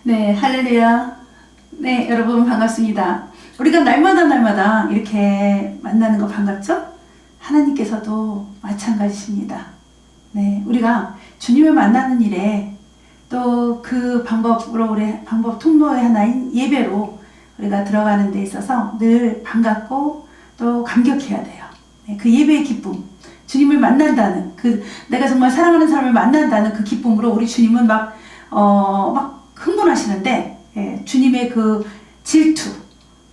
네, 할렐루야. 네, 여러분 반갑습니다. 우리가 날마다 이렇게 만나는 거 반갑죠? 하나님께서도 마찬가지십니다. 네, 우리가 주님을 만나는 일에 또 그 방법으로 우리 방법 통로의 하나인 예배로 우리가 들어가는 데 있어서 늘 반갑고 또 감격해야 돼요. 네, 그 예배의 기쁨, 주님을 만난다는 내가 정말 사랑하는 사람을 만난다는 그 기쁨으로 우리 주님은 막 흥분하시는데, 예, 주님의 그 질투,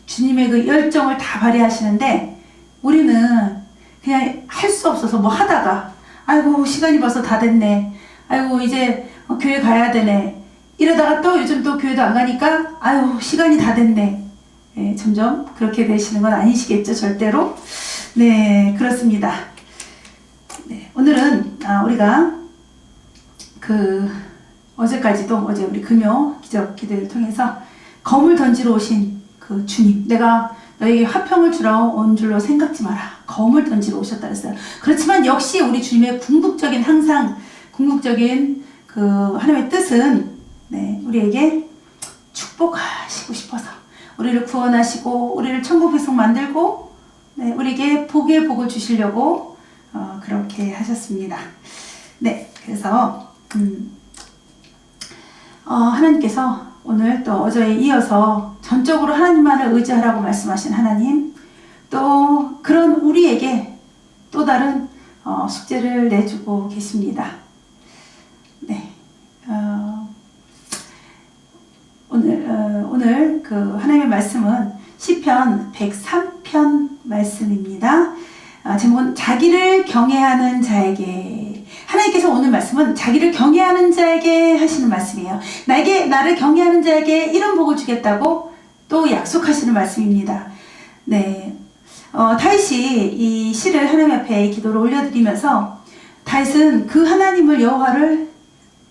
주님의 그 열정을 다 발휘하시는데, 우리는 그냥 할 수 없어서 뭐 하다가, 아이고, 시간이 벌써 다 됐네. 아이고, 이제 교회 가야 되네. 이러다가 또 요즘 또 교회도 안 가니까, 아유, 시간이 다 됐네. 예, 점점 그렇게 되시는 건 아니시겠죠, 절대로? 네, 그렇습니다. 네, 오늘은, 우리가 어제 우리 금요 기적 기도를 통해서 검을 던지러 오신 그 주님, 내가 너에게 화평을 주러 온 줄로 생각지 마라. 검을 던지러 오셨다 그랬어요. 그렇지만 역시 우리 주님의 항상 궁극적인 그 하나님의 뜻은, 네, 우리에게 축복하시고 싶어서 우리를 구원하시고 우리를 천국 백성 만들고, 네, 우리에게 복의 복을 주시려고 그렇게 하셨습니다. 네, 그래서 하나님께서 오늘 또 어제에 이어서 전적으로 하나님만을 의지하라고 말씀하신 하나님, 또 그런 우리에게 또 다른 숙제를 내주고 계십니다. 네, 오늘 그 하나님의 말씀은 시편 103편 말씀입니다. 제목은 자기를 경외하는 자에게. 하나님께서 오늘 말씀은 자기를 경외하는 자에게 하시는 말씀이에요. 나를 경외하는 자에게 이런 복을 주겠다고 또 약속하시는 말씀입니다. 네, 다윗이 이 시를 하나님 앞에 기도를 올려드리면서, 다윗은 그 하나님을 여호와를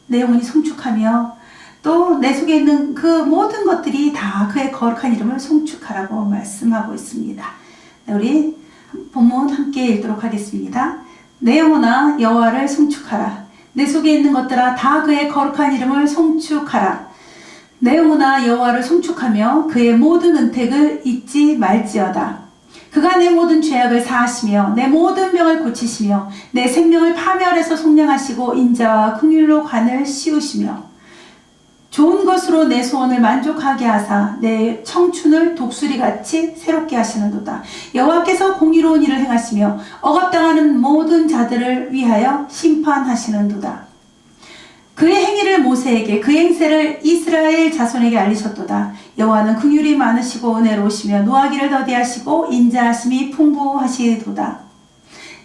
내 영혼이 송축하며 또 내 속에 있는 그 모든 것들이 다 그의 거룩한 이름을 송축하라고 말씀하고 있습니다. 네, 우리 본문 함께 읽도록 하겠습니다. 내 영혼아 여호와를 송축하라. 내 속에 있는 것들아 다 그의 거룩한 이름을 송축하라. 내 영혼아 여호와를 송축하며 그의 모든 은택을 잊지 말지어다. 그가 내 모든 죄악을 사하시며 내 모든 병을 고치시며 내 생명을 파멸해서 속량하시고 인자와 긍휼로 관을 씌우시며 좋은 것으로 내 소원을 만족하게 하사 내 청춘을 독수리같이 새롭게 하시는도다. 여호와께서 공의로운 일을 행하시며 억압당하는 모든 자들을 위하여 심판하시는도다. 그의 행위를 모세에게, 그 행세를 이스라엘 자손에게 알리셨도다. 여호와는 긍휼이 많으시고 은혜로우시며 노하기를 더디하시고 인자하심이 풍부하시도다.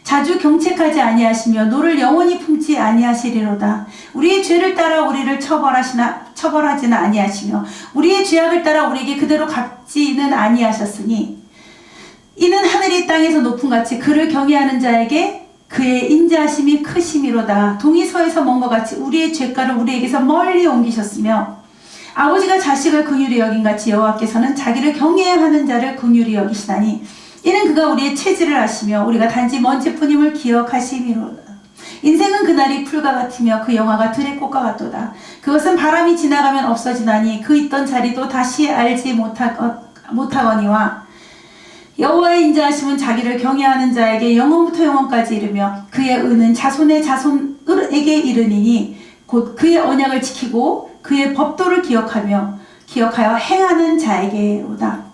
자주 경책하지 아니하시며 노를 영원히 품지 아니하시리로다. 우리의 죄를 따라 우리를 처벌하지는 아니하시며 우리의 죄악을 따라 우리에게 그대로 갚지는 아니하셨으니 이는 하늘이 땅에서 높음같이 그를 경외하는 자에게 그의 인자하심이 크심이로다. 동이 서에서 먼 것 같이 우리의 죄가를 우리에게서 멀리 옮기셨으며 아버지가 자식을 긍휼히 여긴같이 여호와께서는 자기를 경외하는 자를 긍휼히 여기시나니 이는 그가 우리의 체질을 아시며 우리가 단지 먼지뿐임을 기억하심이로다. 인생은 그날이 풀과 같으며 그 영화가 들의 꽃과 같도다. 그것은 바람이 지나가면 없어지나니 그 있던 자리도 다시 알지 못하거니와 여호와의 인자하심은 자기를 경외하는 자에게 영원부터 영원까지 이르며 그의 은은 자손의 자손에게 이르니니 곧 그의 언약을 지키고 그의 법도를 기억하여 행하는 자에게로다.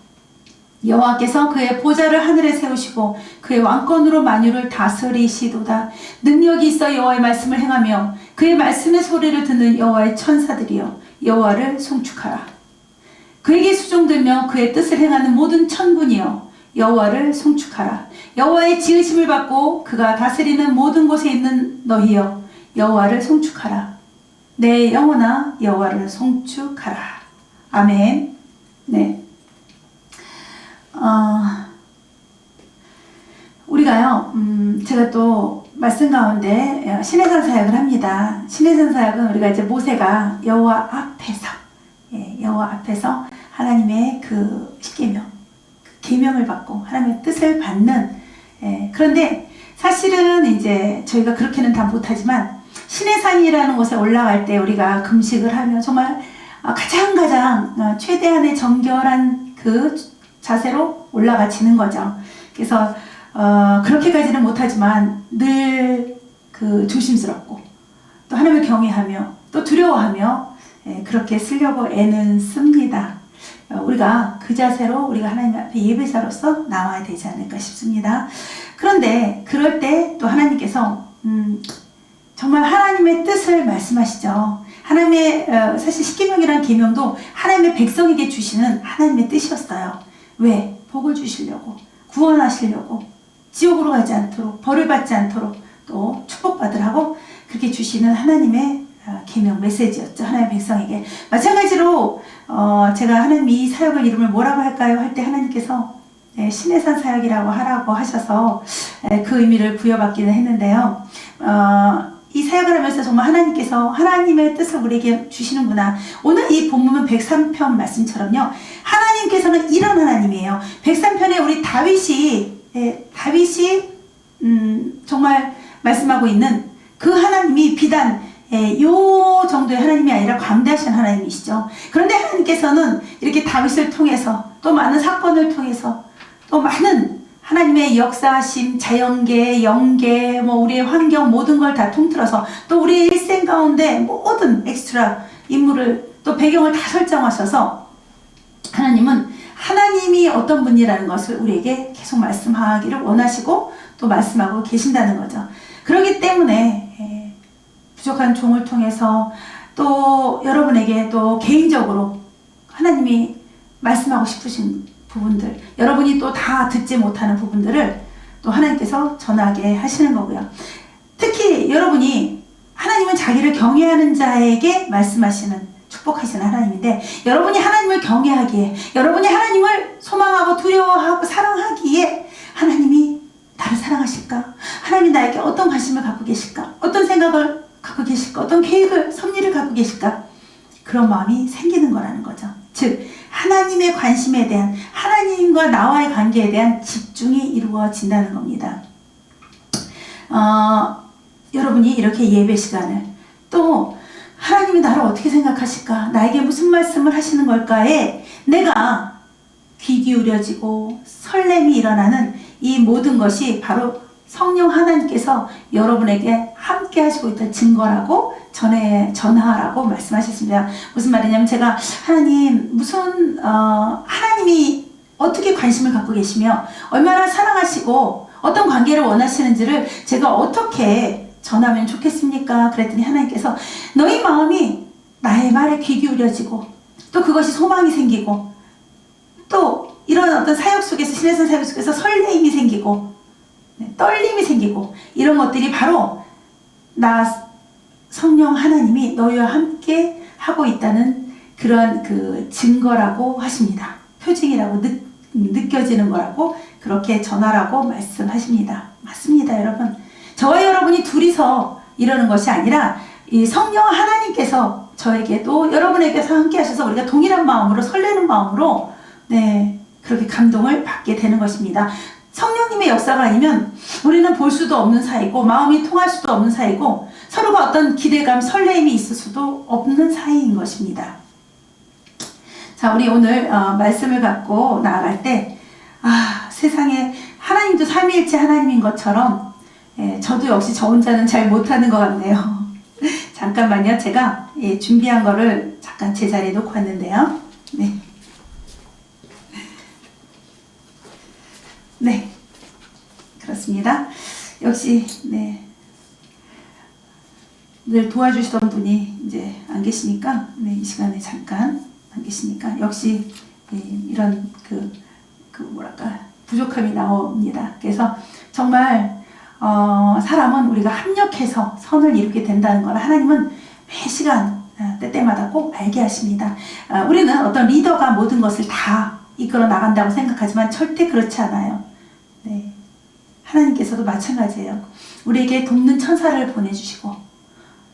여호와께서 그의 보좌를 하늘에 세우시고 그의 왕권으로 만유를 다스리시도다. 능력이 있어 여호와의 말씀을 행하며 그의 말씀의 소리를 듣는 여호와의 천사들이여 여호와를 송축하라. 그에게 수종들며 그의 뜻을 행하는 모든 천군이여 여호와를 송축하라. 여호와의 지으심을 받고 그가 다스리는 모든 곳에 있는 너희여 여호와를 송축하라. 내 영혼아 여호와를 송축하라. 아멘. 네. 우리가요, 제가 또 말씀 가운데 신해산 사역을 합니다. 신해산 사역은 우리가 이제 모세가 여호와 앞에서 하나님의 그 십계명, 계명을 받고 하나님의 뜻을 받는, 그런데 사실은 이제 저희가 그렇게는 다 못하지만 신해산이라는 곳에 올라갈 때 우리가 금식을 하며 정말 가장 최대한의 정결한 그 자세로 올라가지는 거죠. 그래서 그렇게까지는 못하지만 늘 그 조심스럽고 또 하나님을 경외하며 또 두려워하며 그렇게 쓰려고 애는 씁니다. 우리가 그 자세로 우리가 하나님 앞에 예배자로서 나와야 되지 않을까 싶습니다. 그런데 그럴 때 또 하나님께서 정말 하나님의 뜻을 말씀하시죠. 하나님의 사실 십계명이라는 계명도 하나님의 백성에게 주시는 하나님의 뜻이었어요. 왜? 복을 주시려고, 구원하시려고, 지옥으로 가지 않도록, 벌을 받지 않도록 또 축복받으라고 그렇게 주시는 하나님의 계명 메시지였죠. 하나님의 백성에게. 마찬가지로 제가 하나님 이 사역을 이름을 뭐라고 할까요? 할 때 하나님께서 신의 산 사역이라고 하라고 하셔서 그 의미를 부여받기는 했는데요. 이 사역을 하면서 정말 하나님께서 하나님의 뜻을 우리에게 주시는구나. 오늘 이 본문은 103편 말씀처럼요. 하나님께서는 이런 하나님이에요. 103편에 우리 다윗이 정말 말씀하고 있는 그 하나님이 비단 요 정도의 하나님이 아니라 광대하신 하나님이시죠. 그런데 하나님께서는 이렇게 다윗을 통해서 또 많은 사건을 통해서 또 많은 하나님의 역사하심, 자연계, 영계, 우리의 환경 모든 걸 다 통틀어서 또 우리의 일생 가운데 모든 엑스트라 인물을 또 배경을 다 설정하셔서 하나님은 하나님이 어떤 분이라는 것을 우리에게 계속 말씀하기를 원하시고 또 말씀하고 계신다는 거죠. 그렇기 때문에 부족한 종을 통해서 또 여러분에게 또 개인적으로 하나님이 말씀하고 싶으신 부분들, 여러분이 또 다 듣지 못하는 부분들을 또 하나님께서 전하게 하시는 거고요. 특히 여러분이 하나님은 자기를 경외하는 자에게 말씀하시는 축복하시는 하나님인데 여러분이 하나님을 경외하기에, 여러분이 하나님을 소망하고 두려워하고 사랑하기에 하나님이 나를 사랑하실까? 하나님이 나에게 어떤 관심을 갖고 계실까? 어떤 생각을 갖고 계실까? 어떤 계획을, 섭리를 갖고 계실까? 그런 마음이 생기는 거라는 거죠. 즉 하나님의 관심에 대한, 하나님과 나와의 관계에 대한 집중이 이루어진다는 겁니다. 여러분이 이렇게 예배 시간을 또 하나님이 나를 어떻게 생각하실까? 나에게 무슨 말씀을 하시는 걸까에 내가 귀 기울여지고 설렘이 일어나는 이 모든 것이 바로 성령 하나님께서 여러분에게 함께 하시고 있다는 증거라고 전하라고 말씀하셨습니다. 무슨 말이냐면 제가 하나님 무슨 하나님이 어떻게 관심을 갖고 계시며 얼마나 사랑하시고 어떤 관계를 원하시는지를 제가 어떻게 전하면 좋겠습니까? 그랬더니 하나님께서 너희 마음이 나의 말에 귀 기울여지고 또 그것이 소망이 생기고 또 이런 어떤 사역 속에서, 신의 산 사역 속에서 설레임이 생기고 떨림이 생기고 이런 것들이 바로 나 성령 하나님이 너희와 함께 하고 있다는 그런 그 증거라고 하십니다. 표징이라고 느껴지는 거라고 그렇게 전하라고 말씀하십니다. 맞습니다, 여러분. 저와 여러분이 둘이서 이러는 것이 아니라 이 성령 하나님께서 저에게도 여러분에게서 함께 하셔서 우리가 동일한 마음으로 설레는 마음으로 그렇게 감동을 받게 되는 것입니다. 성령님의 역사가 아니면 우리는 볼 수도 없는 사이고 마음이 통할 수도 없는 사이고 서로가 어떤 기대감, 설레임이 있을 수도 없는 사이인 것입니다. 자, 우리 오늘 말씀을 갖고 나아갈 때 세상에 하나님도 삼위일체 하나님인 것처럼 저도 역시 저 혼자는 잘 못하는 것 같네요. 잠깐만요. 제가 준비한 거를 잠깐 제자리에 놓고 왔는데요. 네, 그렇습니다. 역시 늘 도와주시던 분이 이제 안 계시니까 이 시간에 잠깐 안 계시니까 역시 이런 뭐랄까 부족함이 나옵니다. 그래서 정말 사람은 우리가 합력해서 선을 이루게 된다는 걸 하나님은 매 시간 때때마다 꼭 알게 하십니다. 우리는 어떤 리더가 모든 것을 다 이끌어 나간다고 생각하지만 절대 그렇지 않아요. 하나님께서도 마찬가지예요. 우리에게 돕는 천사를 보내주시고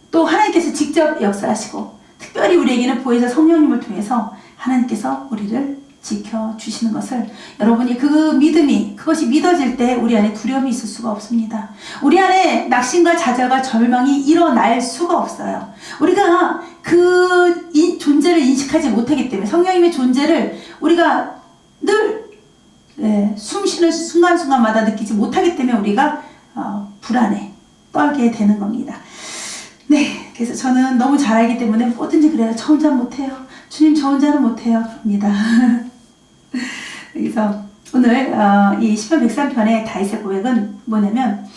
또 하나님께서 직접 역사하시고 특별히 우리에게는 보혜사 성령님을 통해서 하나님께서 우리를 지켜주시는 것을 여러분이 그 믿음이 그것이 믿어질 때 우리 안에 두려움이 있을 수가 없습니다. 우리 안에 낙심과 좌절과 절망이 일어날 수가 없어요. 우리가 존재를 인식하지 못하기 때문에 성령님의 존재를 우리가 늘 숨 쉬는 순간순간마다 느끼지 못하기 때문에 우리가 불안해 떨게 되는 겁니다. 네, 그래서 저는 너무 잘 알기 때문에 뭐든지 그래요. 저 혼자 못해요. 주님 저 혼자는 못해요. 그럽니다. 그래서 오늘 이 시편 103편의 다윗의 고백은 뭐냐면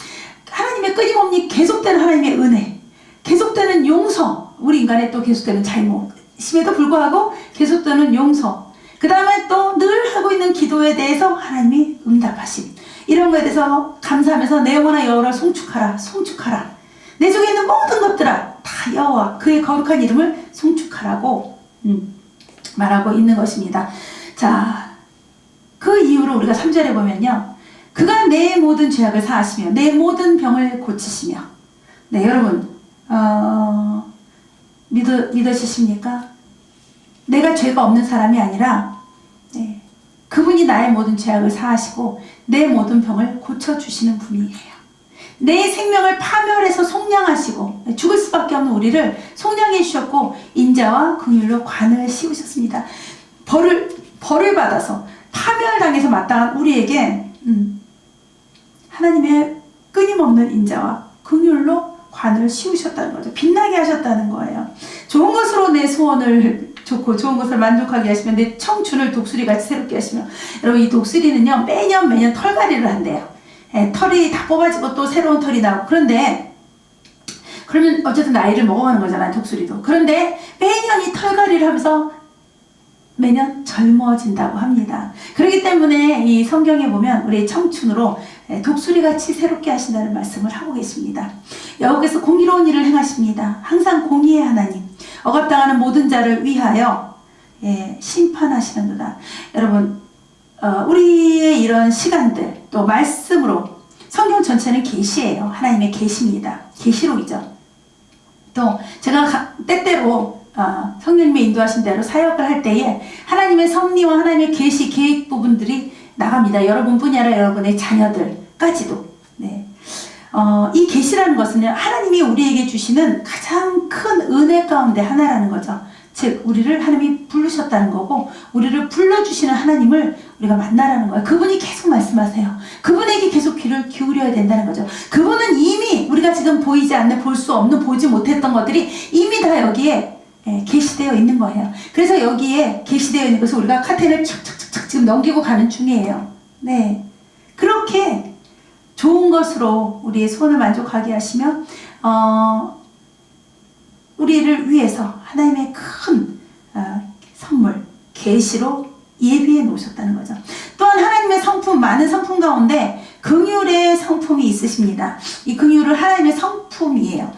하나님의 끊임없는 계속되는 하나님의 은혜, 계속되는 용서, 우리 인간의 또 계속되는 잘못임에도 불구하고 계속되는 용서, 그 다음에 또 늘 하고 있는 기도에 대해서 하나님이 응답하심, 이런 거에 대해서 감사하면서 내 영혼아 여호와를 송축하라, 송축하라. 내 속에 있는 모든 것들아 다 여호와 그의 거룩한 이름을 송축하라고 말하고 있는 것입니다. 자, 그 이유로 우리가 3절에 보면요, 그가 내 모든 죄악을 사하시며 내 모든 병을 고치시며. 네, 여러분 믿으십니까? 내가 죄가 없는 사람이 아니라 그분이 나의 모든 죄악을 사하시고 내 모든 병을 고쳐주시는 분이에요. 내 생명을 파멸해서 속량하시고 죽을 수밖에 없는 우리를 속량해 주셨고 인자와 긍휼로 관을 씌우셨습니다. 벌을 받아서 파멸당해서 마땅한 우리에게 하나님의 끊임없는 인자와 긍휼로 관을 씌우셨다는 거죠. 빛나게 하셨다는 거예요. 좋은 것으로 내 소원을 좋고 좋은 것을 만족하게 하시며 내 청춘을 독수리같이 새롭게 하시며. 여러분, 이 독수리는요 매년 털갈이를 한대요. 털이 다 뽑아지고 또 새로운 털이 나오고. 그런데 그러면 어쨌든 나이를 먹어가는 거잖아요, 독수리도. 그런데 매년 이 털갈이를 하면서 매년 젊어진다고 합니다. 그렇기 때문에 이 성경에 보면 우리의 청춘으로 독수리같이 새롭게 하신다는 말씀을 하고 계십니다. 여호와께서 공의로운 일을 행하십니다. 항상 공의의 하나님, 억압당하는 모든 자를 위하여 심판하시는도다. 여러분, 우리의 이런 시간들 또 말씀으로, 성경 전체는 계시예요. 하나님의 계시입니다. 계시록이죠. 또 제가 때때로 성령님의 인도하신 대로 사역을 할 때에 하나님의 섭리와 하나님의 계시 계획 부분들이 나갑니다. 여러분뿐이 아니라 여러분의 자녀들까지도. 네. 이 계시라는 것은 하나님이 우리에게 주시는 가장 큰 은혜 가운데 하나라는 거죠. 즉 우리를 하나님이 부르셨다는 거고, 우리를 불러주시는 하나님을 우리가 만나라는 거예요. 그분이 계속 말씀하세요. 그분에게 계속 귀를 기울여야 된다는 거죠. 그분은 이미 우리가 지금 보이지 않는, 볼 수 없는, 보지 못했던 것들이 이미 다 여기에 계시되어 있는 거예요. 그래서 여기에 계시되어 있는 것을 우리가 카텐을 착착착착 지금 넘기고 가는 중이에요. 네, 그렇게 좋은 것으로 우리의 소원을 만족하게 하시며 우리를 위해서 하나님의 큰 선물, 계시로 예비해 놓으셨다는 거죠. 또한 하나님의 성품, 많은 성품 가운데 긍휼의 성품이 있으십니다. 이 긍휼은 하나님의 성품이에요.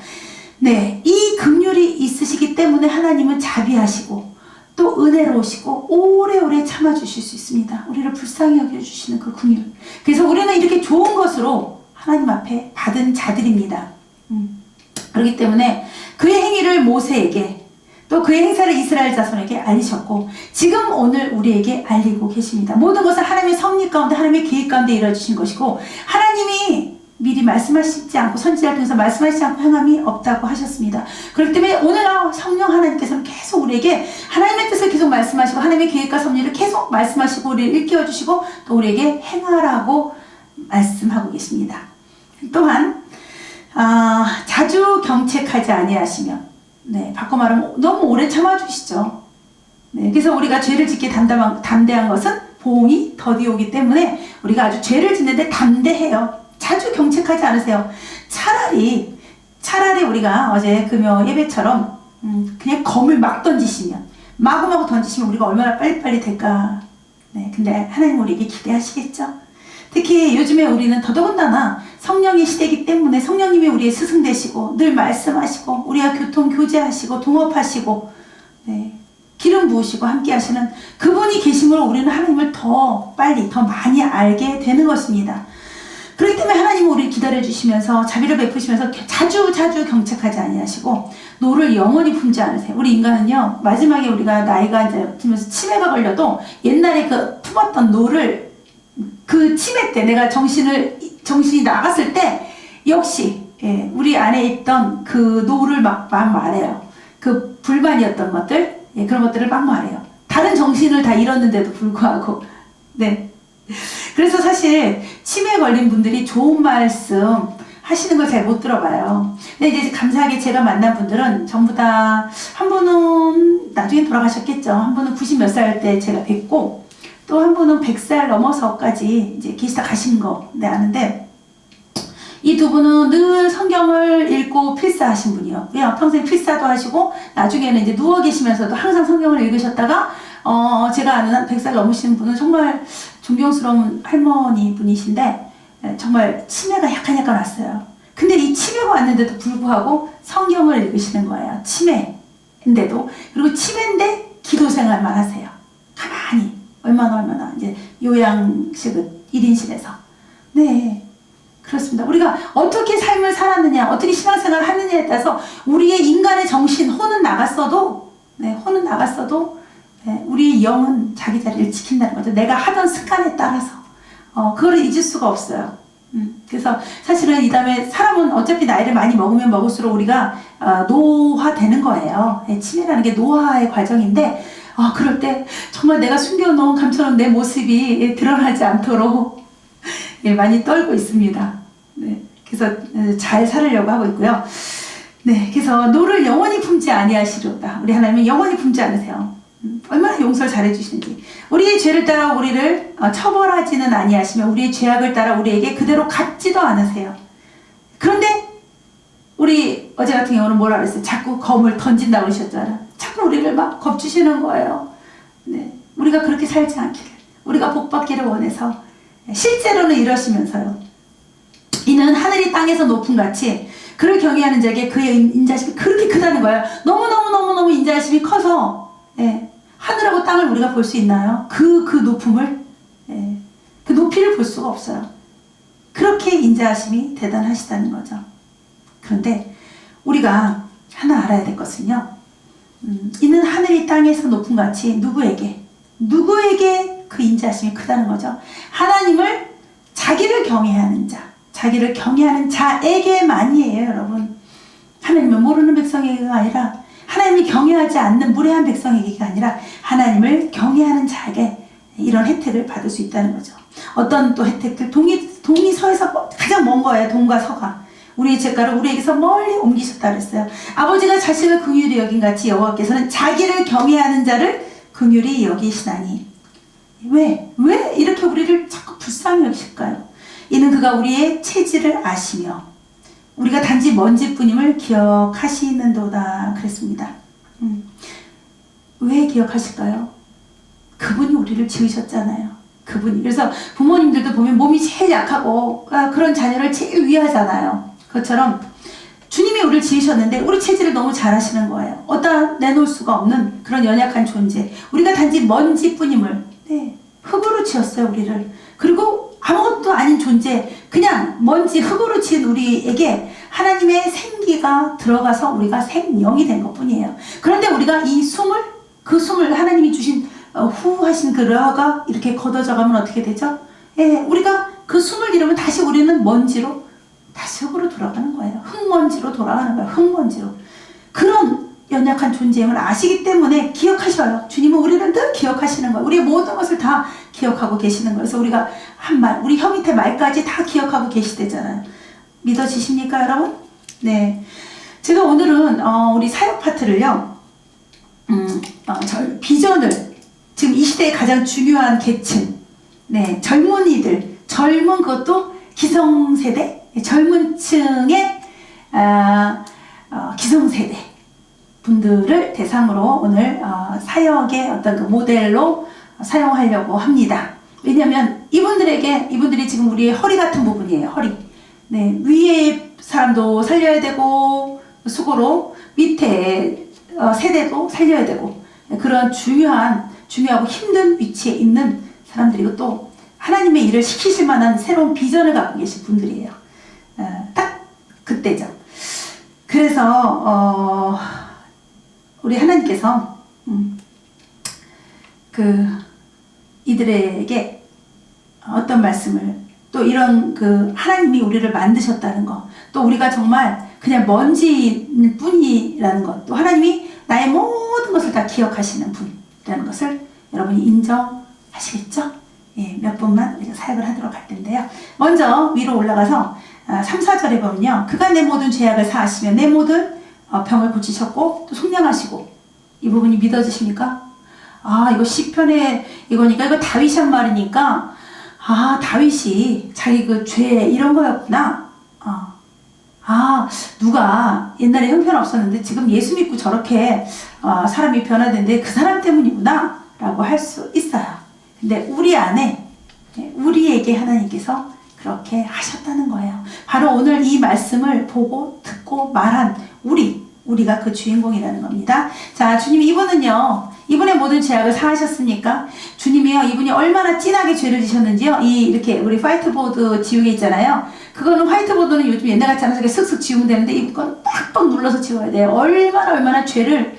네, 이 긍휼이 있으시기 때문에 하나님은 자비하시고 또 은혜로우시고 오래오래 참아주실 수 있습니다. 우리를 불쌍히 여겨주시는 그 긍휼. 그래서 우리는 이렇게 좋은 것으로 하나님 앞에 받은 자들입니다. 그렇기 때문에 그의 행위를 모세에게, 또 그의 행사를 이스라엘 자손에게 알리셨고 지금 오늘 우리에게 알리고 계십니다. 모든 것을 하나님의 섭리 가운데, 하나님의 계획 가운데 이루어주신 것이고, 하나님이 미리 말씀하시지 않고 선지자를 통해서 말씀하시지 않고 행함이 없다고 하셨습니다. 그렇기 때문에 오늘 성령 하나님께서는 계속 우리에게 하나님의 뜻을 계속 말씀하시고 하나님의 계획과 섭리를 계속 말씀하시고 우리를 일깨워주시고 또 우리에게 행하라고 말씀하고 계십니다. 또한 자주 경책하지 아니하시며, 네, 바꿔 말하면 너무 오래 참아주시죠. 네, 그래서 우리가 죄를 짓기 담대한 것은 보응이 더디오기 때문에 우리가 아주 죄를 짓는데 담대해요. 자주 경책하지 않으세요. 차라리 우리가 어제 금요 예배처럼 그냥 검을 막 던지시면, 마구마구 던지시면 우리가 얼마나 빨리빨리 될까. 네, 근데 하나님 우리에게 기대하시겠죠. 특히 요즘에 우리는 더더군다나 성령의 시대이기 때문에 성령님이 우리의 스승 되시고 늘 말씀하시고 우리와 교통 교제하시고 동업하시고, 네, 기름 부으시고 함께 하시는 그분이 계심으로 우리는 하나님을 더 빨리 더 많이 알게 되는 것입니다. 그렇기 때문에 하나님은 우리를 기다려주시면서 자비를 베푸시면서 자주 경책하지 아니하시고 노를 영원히 품지 않으세요. 우리 인간은요, 마지막에 우리가 나이가 이제 들면서 치매가 걸려도 옛날에 그 품었던 노를, 그 치매 때 내가 정신이 나갔을 때 역시 우리 안에 있던 그 노를 막 말해요. 그 불만이었던 것들, 예, 그런 것들을 막 말해요. 다른 정신을 다 잃었는데도 불구하고. 네. 그래서 사실 치매 걸린 분들이 좋은 말씀 하시는 걸 잘 못 들어봐요. 근데 이제 감사하게 제가 만난 분들은 전부 다, 한 분은 나중에 돌아가셨겠죠. 한 분은 90 몇 살 때 제가 뵙고, 또 한 분은 100살 넘어서까지 이제 계시다 가신 거, 네, 아는데, 이 두 분은 늘 성경을 읽고 필사하신 분이요. 그냥 평생 필사도 하시고, 나중에는 이제 누워 계시면서도 항상 성경을 읽으셨다가, 제가 아는 한 100살 넘으신 분은 정말 존경스러운 할머니 분이신데, 정말 치매가 약간 왔어요. 근데 이 치매가 왔는데도 불구하고 성경을 읽으시는 거예요. 치매인데도. 그리고 치매인데 기도 생활만 하세요. 가만히. 얼마나 이제 요양식은 1인실에서. 네. 그렇습니다. 우리가 어떻게 삶을 살았느냐, 어떻게 신앙생활을 하느냐에 따라서 우리의 인간의 정신, 혼은 나갔어도, 네, 혼은 나갔어도, 네, 우리의 영은 자기 자리를 지킨다는 거죠. 내가 하던 습관에 따라서. 그걸 잊을 수가 없어요. 그래서 사실은 이 다음에 사람은 어차피 나이를 많이 먹으면 먹을수록 우리가 노화되는 거예요. 네, 치매라는 게 노화의 과정인데, 그럴 때 정말 내가 숨겨놓은, 감춰놓은 내 모습이 드러나지 않도록 예, 많이 떨고 있습니다. 네, 그래서 잘 살으려고 하고 있고요. 네, 그래서 노를 영원히 품지 아니하시리로다. 우리 하나님은 영원히 품지 않으세요. 얼마나 용서를 잘해주시는지. 우리의 죄를 따라 우리를 처벌하지는 아니하시며 우리의 죄악을 따라 우리에게 그대로 갚지도 않으세요. 그런데 우리 어제 같은 경우는 뭐라 그랬어요? 자꾸 검을 던진다고 그러셨잖아요. 자꾸 우리를 막 겁주시는 거예요. 네, 우리가 그렇게 살지 않기를, 우리가 복받기를 원해서. 실제로는 이러시면서요. 이는 하늘이 땅에서 높은 같이 그를 경외하는 자에게 그의 인자심이 그렇게 크다는 거예요. 너무너무 인자심이 커서, 예, 하늘하고 땅을 우리가 볼 수 있나요? 그 높음을, 예, 그 높이를 볼 수가 없어요. 그렇게 인자하심이 대단하시다는 거죠. 그런데 우리가 하나 알아야 될 것은요, 이는 하늘이 땅에서 높은 같이 누구에게 그 인자하심이 크다는 거죠. 하나님을, 자기를 경외하는 자, 자기를 경외하는 자에게만이에요, 여러분. 하나님을 모르는 백성에게가 아니라, 하나님이 경외하지 않는 무례한 백성에게가 아니라 하나님을 경외하는 자에게 이런 혜택을 받을 수 있다는 거죠. 어떤 또 혜택들, 동이 서에서 가장 먼 거예요. 동과 서가. 우리의 죄가를 우리에게서 멀리 옮기셨다 그랬어요. 아버지가 자식을 긍휼히 여긴 같이 여호와께서는 자기를 경외하는 자를 긍휼히 여기시나니. 왜 이렇게 우리를 자꾸 불쌍히 여기실까요? 이는 그가 우리의 체질을 아시며 우리가 단지 먼지뿐임을 기억하시는도다 그랬습니다. 왜 기억하실까요? 그분이 우리를 지으셨잖아요. 그분이. 그래서 부모님들도 보면 몸이 제일 약하고 그런 자녀를 제일 위하잖아요. 그것처럼 주님이 우리를 지으셨는데 우리 체질을 너무 잘 아시는 거예요. 어디다 내놓을 수가 없는 그런 연약한 존재. 우리가 단지 먼지뿐임을, 네, 흙으로 지었어요, 우리를. 그리고 아무것도 아닌 존재, 그냥 먼지, 흙으로 지은 우리에게 하나님의 생기가 들어가서 우리가 생명이 된 것뿐이에요. 그런데 우리가 그 숨을 하나님이 주신 후 하신 그 르아가 이렇게 걷어져 가면 어떻게 되죠? 예, 우리가 그 숨을 잃으면 다시 우리는 먼지로, 다시 흙으로 돌아가는 거예요. 흙먼지로 돌아가는 거예요. 흙먼지로. 그런 연약한 존재임을 아시기 때문에 기억하셔요. 주님은 우리를 늘 기억하시는 거예요. 우리의 모든 것을 다 기억하고 계시는 거예요. 그래서 우리가 한 말, 우리 혀 밑에 말까지 다 기억하고 계시대잖아요. 믿어지십니까, 여러분? 네. 제가 오늘은 우리 사역 파트를요, 비전을, 지금 이 시대의 가장 중요한 계층, 네, 젊은이들, 젊은 것도 기성세대, 젊은 층의 기성세대 분들을 대상으로 오늘 사역의 어떤 그 모델로 사용하려고 합니다. 왜냐하면 이분들이 지금 우리의 허리 같은 부분이에요. 허리. 네, 위에 사람도 살려야 되고 수고로 밑에 세대도 살려야 되고 그런 중요하고 힘든 위치에 있는 사람들이고 또 하나님의 일을 시키실 만한 새로운 비전을 갖고 계신 분들이에요. 딱 그때죠. 그래서 우리 하나님께서 이들에게 어떤 말씀을, 또 이런 하나님이 우리를 만드셨다는 거, 또 우리가 정말 그냥 먼지일 뿐이라는 것, 또 하나님이 나의 모든 것을 다 기억하시는 분이라는 것을 여러분이 인정하시겠죠? 예, 몇 번만 우리가 사역을 하도록 할 텐데요. 먼저 위로 올라가서 3, 4절에 보면요. 그가 내 모든 죄악을 사하시며 내 모든 병을 고치셨고 또 속량하시고, 이 부분이 믿어지십니까? 아, 이거 시편의 이거니까, 이거 다윗이 한 말이니까, 아, 다윗이 자기 그 죄 이런 거였구나. 누가 옛날에 형편없었는데 지금 예수 믿고 저렇게 사람이 변화된데 그 사람 때문이구나 라고 할 수 있어요. 근데 우리 안에, 우리에게 하나님께서 그렇게 하셨다는 거예요. 바로 오늘 이 말씀을 보고 듣고 말한 우리가 그 주인공이라는 겁니다. 자, 주님, 이분의 모든 죄악을 사하셨습니까? 주님이요, 이분이 얼마나 진하게 죄를 지셨는지요. 이렇게 우리 화이트보드 지우개 있잖아요. 그거는 화이트보드는 요즘 옛날같이 않아서 슥슥 지우면 되는데 이건 빡빡 눌러서 지워야 돼요. 얼마나 죄를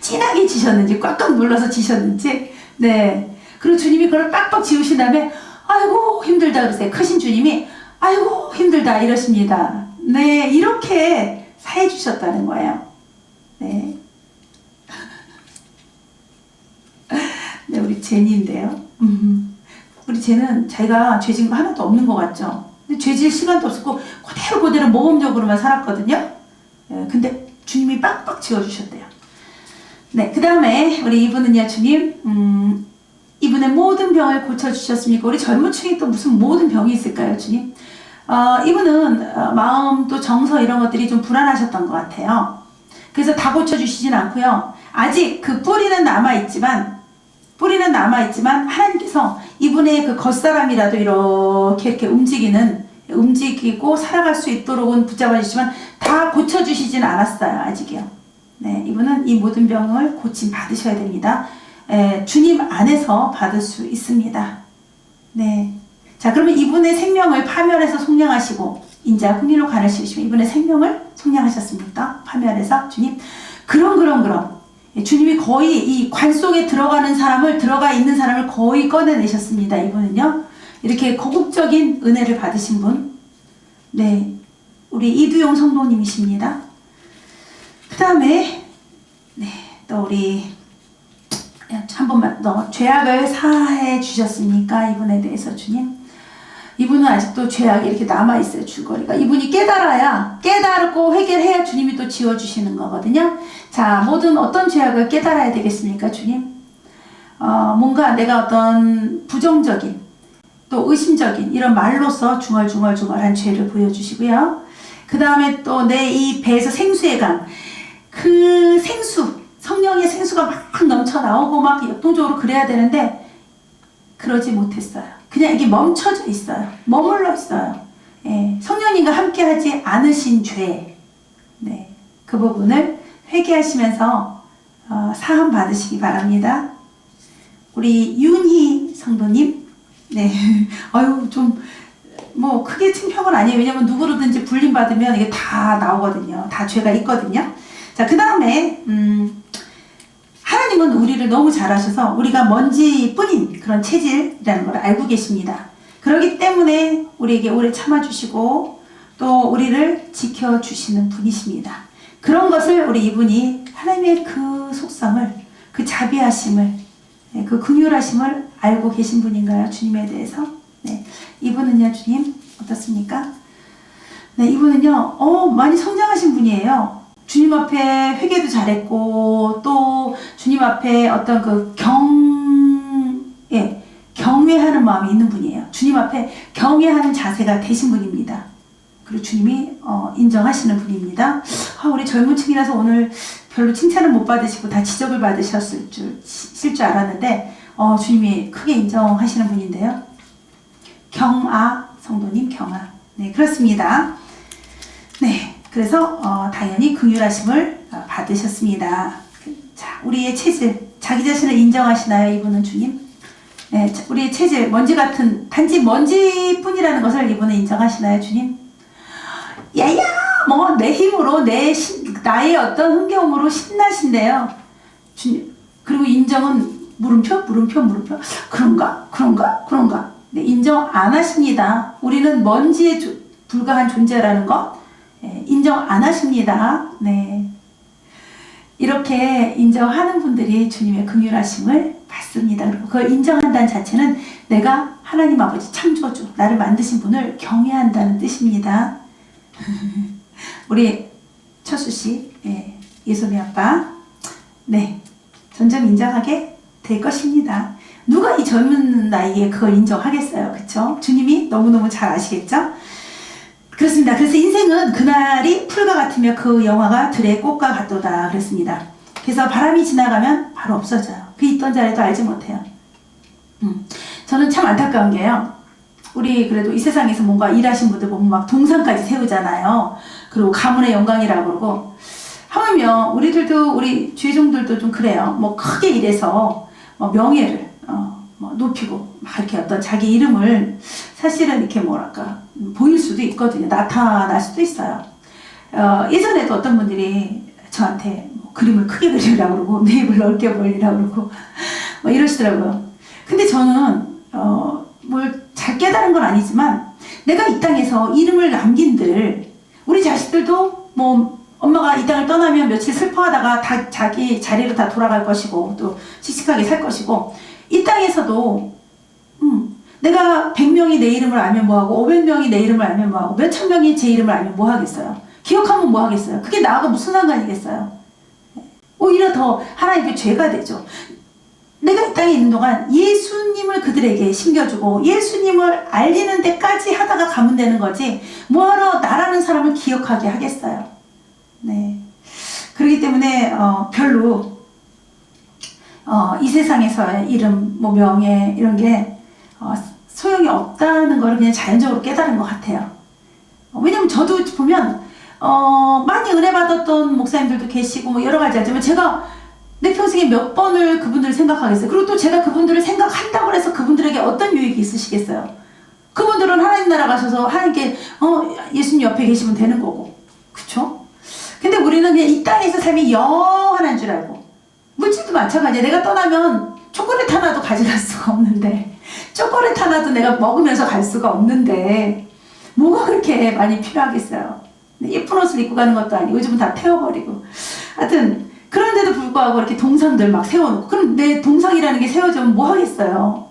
진하게 지셨는지, 꽉꽉 눌러서 지셨는지. 네. 그리고 주님이 그걸 빡빡 지우신 다음에 아이고 힘들다 그러세요. 크신 주님이 아이고 힘들다 이러십니다. 네, 이렇게 사해 주셨다는 거예요. 네. 네, 우리 제니인데요. 우리 쟤는 자기가 죄진 거 하나도 없는 것 같죠? 근데 죄질 시간도 없었고 그대로 모범적으로만 살았거든요. 네, 근데 주님이 빡빡 지워주셨대요. 네, 그 다음에 우리 이분은요, 주님, 이분의 모든 병을 고쳐주셨습니까? 우리 젊은 층에 또 무슨 모든 병이 있을까요, 주님? 이분은 마음 또 정서 이런 것들이 좀 불안하셨던 것 같아요. 그래서 다 고쳐주시진 않고요. 아직 그 뿌리는 남아있지만 하나님께서 이분의 그 겉사람이라도 이렇게 움직이고 살아갈 수 있도록은 붙잡아 주시지만 다 고쳐주시진 않았어요. 아직이요. 네, 이분은 이 모든 병을 고침 받으셔야 됩니다. 주님 안에서 받을 수 있습니다. 네. 자, 그러면 이분의 생명을 파멸해서 속량하시고 인자 국리로 간을 씌우시면 이분의 생명을 속량하셨습니까? 파멸해서 주님. 그럼. 주님이 거의 이 관 속에 들어가 있는 사람을 거의 꺼내내셨습니다. 이분은요. 이렇게 거국적인 은혜를 받으신 분. 네. 우리 이두용 성도님이십니다. 그 다음에, 네. 또 우리, 한 번만 더. 죄악을 사해 주셨습니까? 이분에 대해서 주님. 이분은 아직도 죄악이 이렇게 남아있어요. 줄거리가. 이분이 깨달고 해결해야 주님이 또 지워주시는 거거든요. 자, 어떤 죄악을 깨달아야 되겠습니까, 주님? 뭔가 내가 어떤 부정적인, 또 의심적인 이런 말로서 중얼중얼한 죄를 보여주시고요. 그 다음에 또 내 이 배에서 생수의 강, 그 성령의 생수가 막 넘쳐 나오고 막 역동적으로 그래야 되는데, 그러지 못했어요. 그냥 이게 멈춰져 있어요. 머물러 있어요. 예, 성령님과 함께 하지 않으신 죄. 네, 그 부분을 회개하시면서 사함 받으시기 바랍니다. 우리 윤희 성도님. 네. 크게 칭평은 아니에요. 왜냐면 누구로든지 불림받으면 이게 다 나오거든요. 다 죄가 있거든요. 자, 그 다음에, 하나님은 우리를 너무 잘 아셔서 우리가 먼지뿐인 그런 체질이라는 걸 알고 계십니다. 그렇기 때문에 우리에게 오래 참아주시고 또 우리를 지켜주시는 분이십니다. 그런 것을 우리 이분이 하나님의 그 속성을, 그 자비하심을, 그 긍휼하심을 알고 계신 분인가요? 주님에 대해서? 네. 이분은요, 주님, 어떻습니까? 네, 이분은요, 많이 성장하신 분이에요. 주님 앞에 회개도 잘했고, 또 주님 앞에 어떤 경외하는 마음이 있는 분이에요. 주님 앞에 경외하는 자세가 되신 분입니다. 그리고 주님이 인정하시는 분입니다. 우리 젊은 층이라서 오늘 별로 칭찬을 못 받으시고 다 지적을 받으셨을 줄 알았는데 주님이 크게 인정하시는 분인데요. 경아 성도님, 경아. 네, 그렇습니다. 네, 그래서 당연히 긍휼하심을 받으셨습니다. 자, 우리의 체질, 자기 자신을 인정하시나요, 이분은 주님? 네, 우리의 체질, 단지 먼지뿐이라는 것을 이분은 인정하시나요, 주님? 야야, 내 힘으로, 나의 어떤 흥겨움으로 신나신대요. 주님, 그리고 인정은 물음표. 그런가? 네, 인정 안 하십니다. 우리는 먼지에 불과한 존재라는 것, 인정 안 하십니다. 네. 이렇게 인정하는 분들이 주님의 긍휼하심을 받습니다. 그리고 그걸 인정한다는 자체는 내가 하나님 아버지 창조주, 나를 만드신 분을 경외한다는 뜻입니다. 우리 철수 씨, 예수미 아빠, 네, 점점 인정하게 될 것입니다. 누가 이 젊은 나이에 그걸 인정하겠어요, 그렇죠? 주님이 너무너무 잘 아시겠죠? 그렇습니다. 그래서 인생은 그날이 풀과 같으며 그 영화가 들의 꽃과 같도다 그랬습니다. 그래서 바람이 지나가면 바로 없어져요. 그 있던 자리도 알지 못해요. 저는 참 안타까운 게요. 우리 그래도 이 세상에서 뭔가 일하신 분들 보면 막 동상까지 세우잖아요. 그리고 가문의 영광이라고 그러고, 하물며 우리들도, 우리 주의종들도 좀 그래요. 뭐 크게 일해서 뭐 명예를 뭐 높이고 막 이렇게 어떤 자기 이름을 사실은 이렇게 뭐랄까 보일 수도 있거든요. 나타날 수도 있어요. 예전에도 어떤 분들이 저한테 뭐 그림을 크게 그리라고 그러고 내 입을 넓게 벌리라고 그러고 뭐 이러시더라고요. 근데 저는 뭘 잘 깨달은 건 아니지만 내가 이 땅에서 이름을 남긴들 우리 자식들도 뭐 엄마가 이 땅을 떠나면 며칠 슬퍼하다가 다 자기 자리로 다 돌아갈 것이고 또 씩씩하게 살 것이고, 이 땅에서도 내가 100명이 내 이름을 알면 뭐하고 500명이 내 이름을 알면 뭐하고 몇천 명이 제 이름을 알면 뭐하겠어요. 기억하면 뭐하겠어요. 그게 나하고 무슨 상관이겠어요. 오히려 더 하나님께 죄가 되죠. 내가 이 땅에 있는 동안 예수님을 그들에게 심겨주고 예수님을 알리는 데까지 하다가 가면 되는 거지 뭐하러 나라는 사람을 기억하게 하겠어요. 네. 그렇기 때문에 별로 이 세상에서의 이름, 뭐 명예 이런 게 소용이 없다는 걸 그냥 자연적으로 깨달은 것 같아요. 왜냐면 저도 보면 많이 은혜 받았던 목사님들도 계시고 뭐 여러 가지 하지만 제가 내 평생에 몇 번을 그분들을 생각하겠어요. 그리고 또 제가 그분들을 생각한다고 해서 그분들에게 어떤 유익이 있으시겠어요. 그분들은 하나님 나라 가셔서 하나님께 예수님 옆에 계시면 되는 거고, 그쵸? 근데 우리는 그냥 이 땅에서 삶이 영원한 줄 알고, 물질도 마찬가지야. 내가 떠나면 초콜릿 하나도 가져갈 수가 없는데, 초콜릿 하나도 내가 먹으면서 갈 수가 없는데 뭐가 그렇게 많이 필요하겠어요. 예쁜 옷을 입고 가는 것도 아니고 요즘은 다 태워버리고. 하여튼 그런데도 불구하고 이렇게 동상들 막 세워놓고, 그럼 내 동상이라는 게 세워지면 뭐 하겠어요.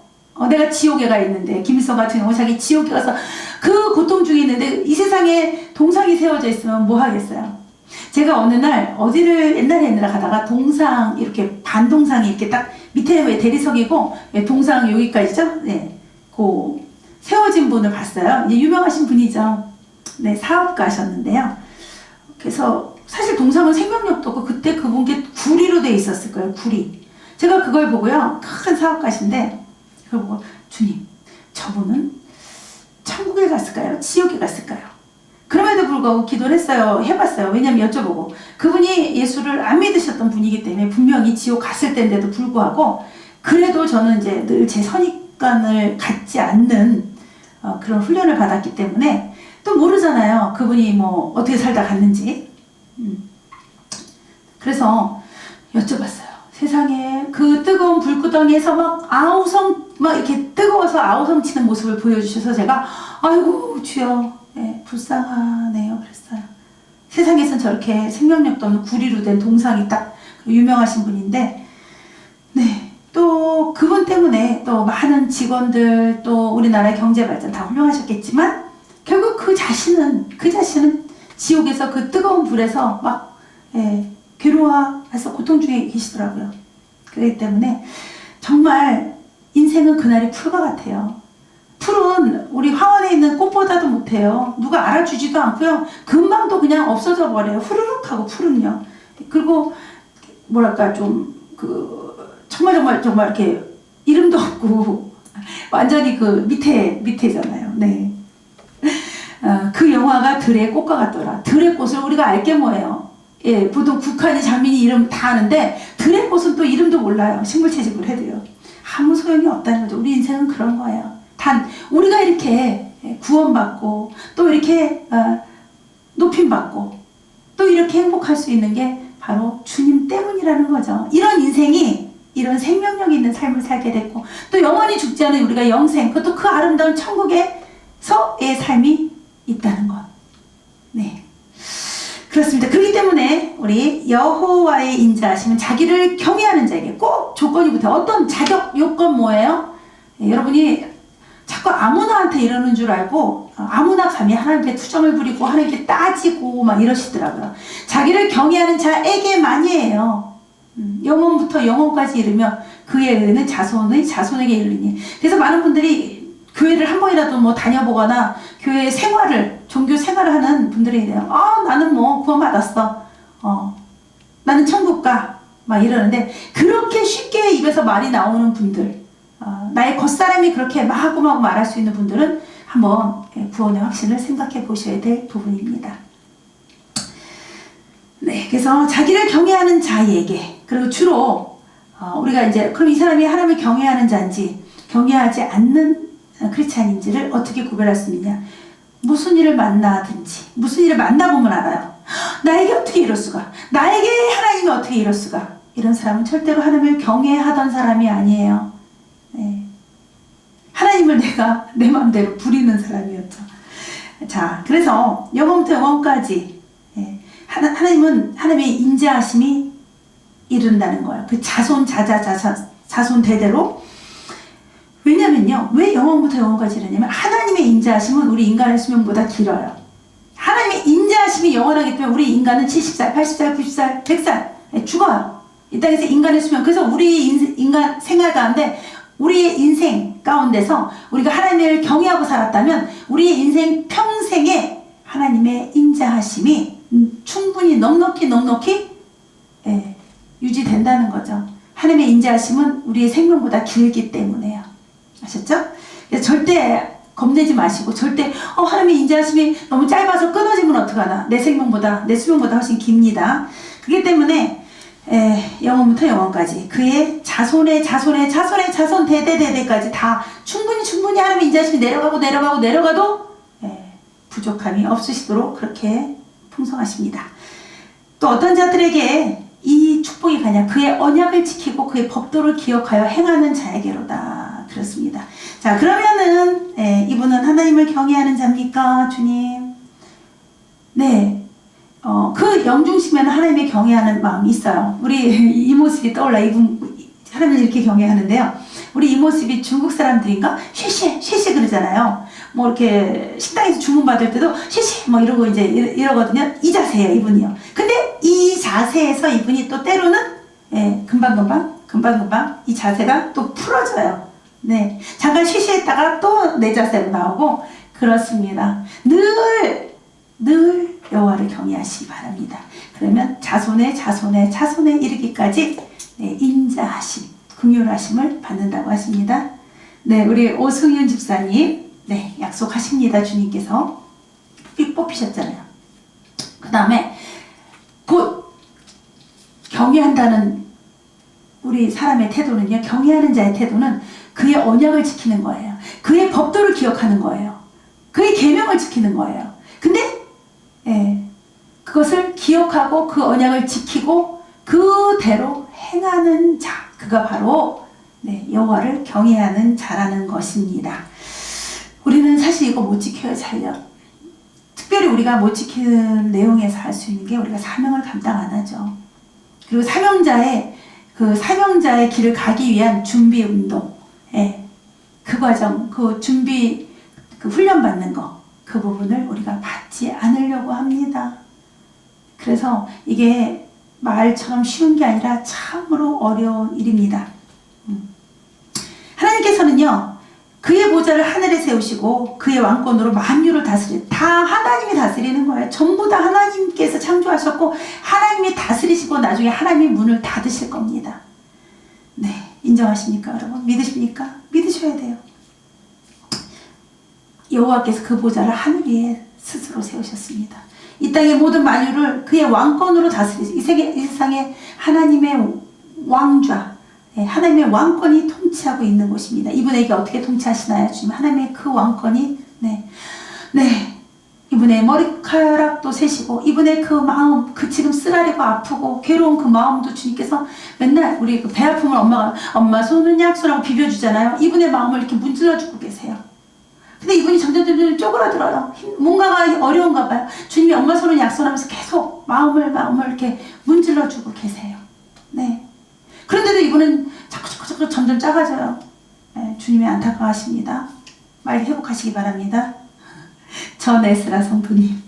내가 지옥에 가 있는데, 김일성 같은 경우 자기 지옥에 가서 그 고통 중에 있는데 이 세상에 동상이 세워져 있으면 뭐 하겠어요. 제가 어느 날 어디를 옛날에 가다가 동상 이렇게 반동상이 이렇게 딱 밑에 대리석이고 동상 여기까지죠. 네, 그 세워진 분을 봤어요. 이제 유명하신 분이죠. 네, 사업가셨는데요. 그래서 사실 동상은 생명력도 없고 그때 그분께 구리로 돼 있었을 거예요. 구리. 제가 그걸 보고요. 큰 사업가신데 그걸 보고 주님, 저분은 천국에 갔을까요? 지옥에 갔을까요? 그럼에도 불구하고 기도를 했어요. 해봤어요. 왜냐면 여쭤보고, 그분이 예수를 안 믿으셨던 분이기 때문에 분명히 지옥 갔을 때인데도 불구하고, 그래도 저는 이제 늘 제 선입관을 갖지 않는 그런 훈련을 받았기 때문에 또 모르잖아요. 그분이 뭐 어떻게 살다 갔는지. 그래서 여쭤봤어요. 세상에 그 뜨거운 불구덩이에서 막 아우성 막 이렇게 뜨거워서 아우성 치는 모습을 보여주셔서 제가 아이고 주여, 네, 불쌍하네요 그랬어요. 세상에선 저렇게 생명력도 없는 구리로 된 동상이 딱 유명하신 분인데, 네, 또 그분 때문에 또 많은 직원들 또 우리나라의 경제 발전 다 훌륭하셨겠지만 결국 그 자신은 지옥에서 그 뜨거운 불에서 막 괴로워해서 고통 중에 계시더라고요. 그렇기 때문에 정말 인생은 그날이 풀과 같아요. 풀은 우리 화원에 있는 꽃보다도 못해요. 누가 알아주지도 않고요. 금방도 그냥 없어져 버려요. 후루룩 하고 풀은요. 그리고 뭐랄까 좀 정말 이렇게 이름도 없고 완전히 그 밑에잖아요. 네. 그 영화가 들의 꽃과 같더라. 들의 꽃을 우리가 알게 뭐예요. 예, 보통 국한이 장민이 이름 다 아는데 들의 꽃은 또 이름도 몰라요. 식물 채집을 해도요. 아무 소용이 없다는 거죠. 우리 인생은 그런 거예요. 단 우리가 이렇게 구원받고 또 이렇게 높임받고 또 이렇게 행복할 수 있는 게 바로 주님 때문이라는 거죠. 이런 인생이, 이런 생명력 있는 삶을 살게 됐고 또 영원히 죽지 않은 우리가 영생, 그것도 그 아름다운 천국에서의 삶이 있다는 것. 네. 그렇습니다. 그렇기 때문에 우리 여호와의 인자하심은 자기를 경외하는 자에게 꼭 조건이 붙어요. 어떤 자격 요건 뭐예요? 여러분이 자꾸 아무나한테 이러는 줄 알고 아무나 감히 하나님께 투정을 부리고 하나님께 따지고 막 이러시더라고요. 자기를 경외하는 자에게만이에요. 영원부터 영원까지 이르며 그의 의는 자손의 자손에게 이르니. 그래서 많은 분들이 교회를 한 번이라도 뭐 다녀보거나 교회 생활을 종교 생활을 하는 분들이 이래요. 나는 뭐 구원받았어. 나는 천국 가. 막 이러는데 그렇게 쉽게 입에서 말이 나오는 분들, 나의 겉사람이 그렇게 마구마구 말할 수 있는 분들은 한번 구원의 확신을 생각해 보셔야 될 부분입니다. 네, 그래서 자기를 경외하는 자에게, 그리고 주로 우리가 이제 그럼 이 사람이 하나님을 경외하는 자인지 경외하지 않는 크리스찬인지를 어떻게 구별할 수 있느냐? 무슨 일을 만나든지 무슨 일을 만나보면 알아요. 나에게 어떻게 이럴 수가? 나에게 하나님이 어떻게 이럴 수가? 이런 사람은 절대로 하나님을 경외하던 사람이 아니에요. 네. 하나님을 내가 내 마음대로 부리는 사람이었죠. 자, 그래서 영원부터 영원까지 하나님은 하나님의 인자하심이 이른다는 거예요. 그 자손 대대로. 왜냐면요, 왜 영원부터 영원까지 이르냐면 하나님의 인자하심은 우리 인간의 수명보다 길어요. 하나님의 인자하심이 영원하기 때문에 우리 인간은 70살, 80살, 90살, 100살 죽어요. 이 땅에서 인간의 수명. 그래서 우리 인간 생활 가운데 우리의 인생 가운데서 우리가 하나님을 경외하고 살았다면 우리의 인생 평생에 하나님의 인자하심이 충분히 넉넉히 유지된다는 거죠. 하나님의 인자하심은 우리의 생명보다 길기 때문에요. 아셨죠? 그래서 절대 겁내지 마시고, 절대 하나님의 인자하심이 너무 짧아서 끊어지면 어떡하나. 내 생명보다, 내 수명보다 훨씬 깁니다. 그렇기 때문에 영원부터 영원까지 그의 자손의 자손 대대대대까지 다 충분히 하나님의 인자하심이 내려가도 부족함이 없으시도록 그렇게 풍성하십니다. 또 어떤 자들에게 이 축복이 가냐? 그의 언약을 지키고 그의 법도를 기억하여 행하는 자에게로다. 그렇습니다. 자, 그러면은 이분은 하나님을 경외하는 자입니까? 주님. 네. 그 영중심에는 하나님의 경외하는 마음이 있어요. 우리 이 모습이 떠올라. 이분 하나님을 이렇게 경외하는데요. 우리 이 모습이 중국 사람들인가? 쉐쉐 그러잖아요. 뭐 이렇게 식당에서 주문 받을 때도 쉐쉐 뭐 이러고 이제 이러거든요. 이 자세예요, 이분이요. 근데 이 자세에서 이분이 또 때로는 금방 이 자세가 또 풀어져요. 네, 잠깐 쉬쉬했다가 또 내 자세로 나오고 그렇습니다. 늘 여호와를 경외하시기 바랍니다. 그러면 자손의 이르기까지 인자하심, 긍휼하심을 받는다고 하십니다. 네, 우리 오승윤 집사님, 약속하십니다. 주님께서 뽑히셨잖아요. 그 다음에 곧 경외한다는 우리 사람의 태도는요, 경외하는 자의 태도는 그의 언약을 지키는 거예요. 그의 법도를 기억하는 거예요. 그의 계명을 지키는 거예요. 근데 그것을 기억하고 그 언약을 지키고 그대로 행하는 자, 그가 바로 여호와를 경외하는 자라는 것입니다. 우리는 사실 이거 못 지켜요, 잘요. 특별히 우리가 못 지키는 내용에서 할 수 있는 게 우리가 사명을 감당 안 하죠. 그리고 사명자의 길을 가기 위한 준비 운동, 그 과정, 그 준비, 그 훈련 받는 거, 그 부분을 우리가 받지 않으려고 합니다. 그래서 이게 말처럼 쉬운 게 아니라 참으로 어려운 일입니다. 하나님께서는요, 그의 보좌를 하늘에 세우시고 그의 왕권으로 만유를 다 하나님이 다스리는 거예요. 전부 다 하나님께서 창조하셨고 하나님이 다스리시고 나중에 하나님이 문을 닫으실 겁니다. 네, 인정하십니까, 여러분? 믿으십니까? 믿으셔야 돼요. 여호와께서 그 보좌를 하늘 위에 스스로 세우셨습니다. 이 땅의 모든 만유를 그의 왕권으로 다스리시, 이 세상에 하나님의 왕좌, 하나님의 왕권이 통치하고 있는 곳입니다. 이분에게 어떻게 통치하시나요? 주님, 하나님의 그 왕권이 이분의 머리카락도 세시고 이분의 그 마음, 그 지금 쓰라리고 아프고 괴로운 그 마음도 주님께서 맨날 우리 그 배 아픔을 엄마 손은 약수라고 비벼주잖아요. 이분의 마음을 이렇게 문질러주고 계세요. 근데 이분이 점점 쪼그라들어요. 뭔가가 어려운가 봐요. 주님이 엄마 손을 약손하면서 계속 마음을 이렇게 문질러주고 계세요. 네. 그런데도 이분은 자꾸 점점 작아져요. 네, 주님이 안타까워하십니다. 빨리 회복하시기 바랍니다. 전 에스라 성도님.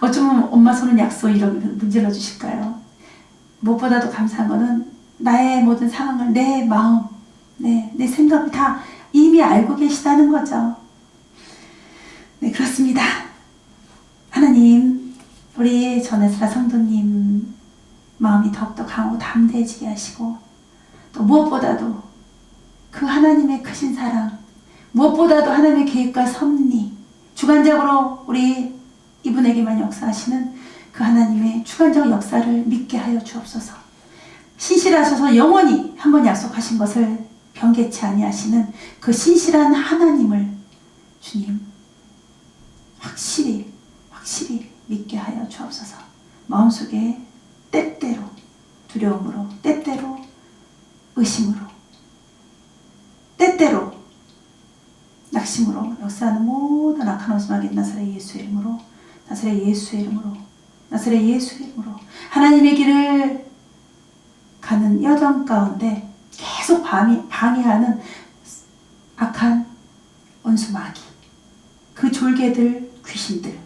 어쩌면 엄마 손은 약손 이렇게 문질러 주실까요? 무엇보다도 감사한 거는 나의 모든 상황을 내 마음, 내 생각을 다 이미 알고 계시다는 거죠. 네, 그렇습니다. 하나님, 우리 전 에스라 성도님 마음이 더욱더 강하고 담대해지게 하시고, 또 무엇보다도 그 하나님의 크신 사랑, 무엇보다도 하나님의 계획과 섭리, 주관적으로 우리 이분에게만 역사하시는 그 하나님의 주관적 역사를 믿게 하여 주옵소서. 신실하셔서 영원히 한번 약속하신 것을 변개치 아니하시는 그 신실한 하나님을 주님 확실히 믿게 하여 주옵소서. 마음속에 때때로 두려움으로, 때때로 의심으로, 때때로 낙심으로 역사하는 모든 악한 원수마귀 나사렛 예수의 이름으로, 나사렛 예수의 이름으로, 나사렛 예수의 이름으로 하나님의 길을 가는 여정 가운데 계속 방해하는 악한 원수마귀, 그 졸개들, 귀신들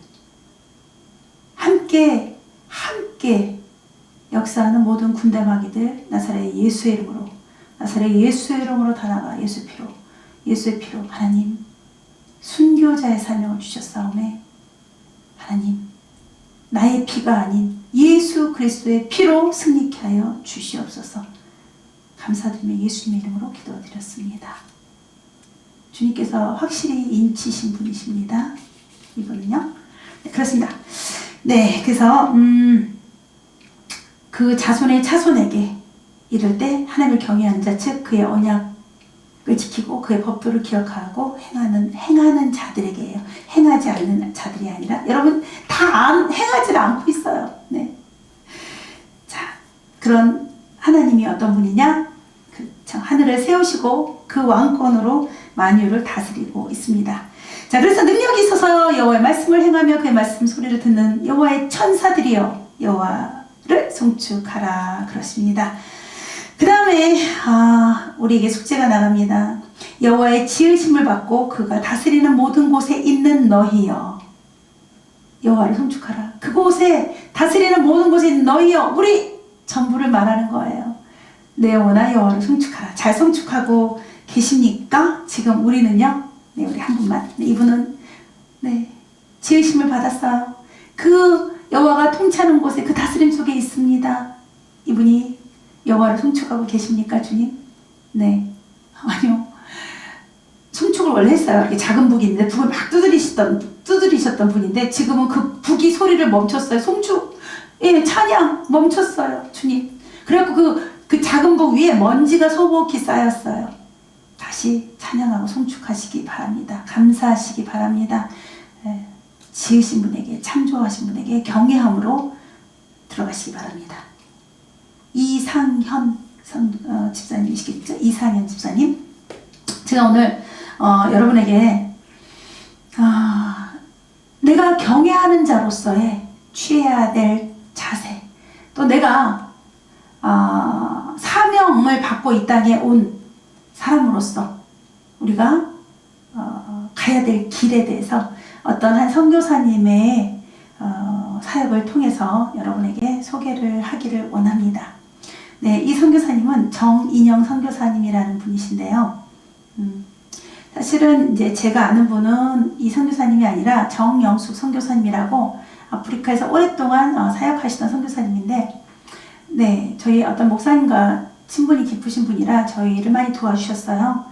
함께 역사하는 모든 군대마귀들 나사렛 예수의 이름으로, 나사렛 예수의 이름으로 다 나가 예수의 피로 하나님 순교자의 사명을 주셨사오매 하나님 나의 피가 아닌 예수 그리스도의 피로 승리케 하여 주시옵소서. 감사드리며 예수님의 이름으로 기도드렸습니다. 주님께서 확실히 인치신 분이십니다. 이분은요. 네, 그렇습니다. 네, 그래서 그 자손의 차손에게 이를 때 하나님을 경외하는 자, 즉 그의 언약을 지키고 그의 법도를 기억하고 행하는 자들에게예요. 행하지 않는 자들이 아니라 여러분 다 행하지 않고 있어요. 네. 자, 그런 하나님이 어떤 분이냐? 하늘을 세우시고 그 왕권으로 만유를 다스리고 있습니다. 자, 그래서 능력이 있어서 여호와의 말씀을 행하며 그의 말씀 소리를 듣는 여호와의 천사들이여 여호와를 송축하라 그러십니다. 그 다음에 우리에게 숙제가 나갑니다. 여호와의 지으심을 받고 그가 다스리는 모든 곳에 있는 너희여 여호와를 송축하라. 그곳에 다스리는 모든 곳에 있는 너희여, 우리 전부를 말하는 거예요. 내 영혼아 여호와를 송축하라. 잘 송축하고 계십니까? 지금 우리는요. 네, 우리 한 분만. 네, 이분은 지으심을 받았어요. 그 여호와가 통치하는 곳에 그 다스림 속에 있습니다. 이분이 여호와를 송축하고 계십니까, 주님? 네. 아니요. 송축을 원래 했어요. 이렇게 작은 북이 있는데 북을 막 두드리셨던 분인데 지금은 그 북이 소리를 멈췄어요. 송축, 찬양 멈췄어요, 주님. 그래갖고 그 작은 북 위에 먼지가 소복히 쌓였어요. 다시 찬양하고 송축하시기 바랍니다. 감사하시기 바랍니다. 지으신 분에게, 창조하신 분에게 경외함으로 들어가시기 바랍니다. 이상현 집사님이시겠죠? 이상현 집사님. 제가 오늘 여러분에게 내가 경외하는 자로서의 취해야 될 자세, 또 내가 사명을 받고 이 땅에 온 사람으로서 우리가 가야 될 길에 대해서 어떤 한 선교사님의 사역을 통해서 여러분에게 소개를 하기를 원합니다. 네, 이 선교사님은 정인영 선교사님이라는 분이신데요. 사실은 이제 제가 아는 분은 이 선교사님이 아니라 정영숙 선교사님이라고 아프리카에서 오랫동안 사역하시던 선교사님인데, 네, 저희 어떤 목사님과 친분이 깊으신 분이라 저희를 많이 도와주셨어요.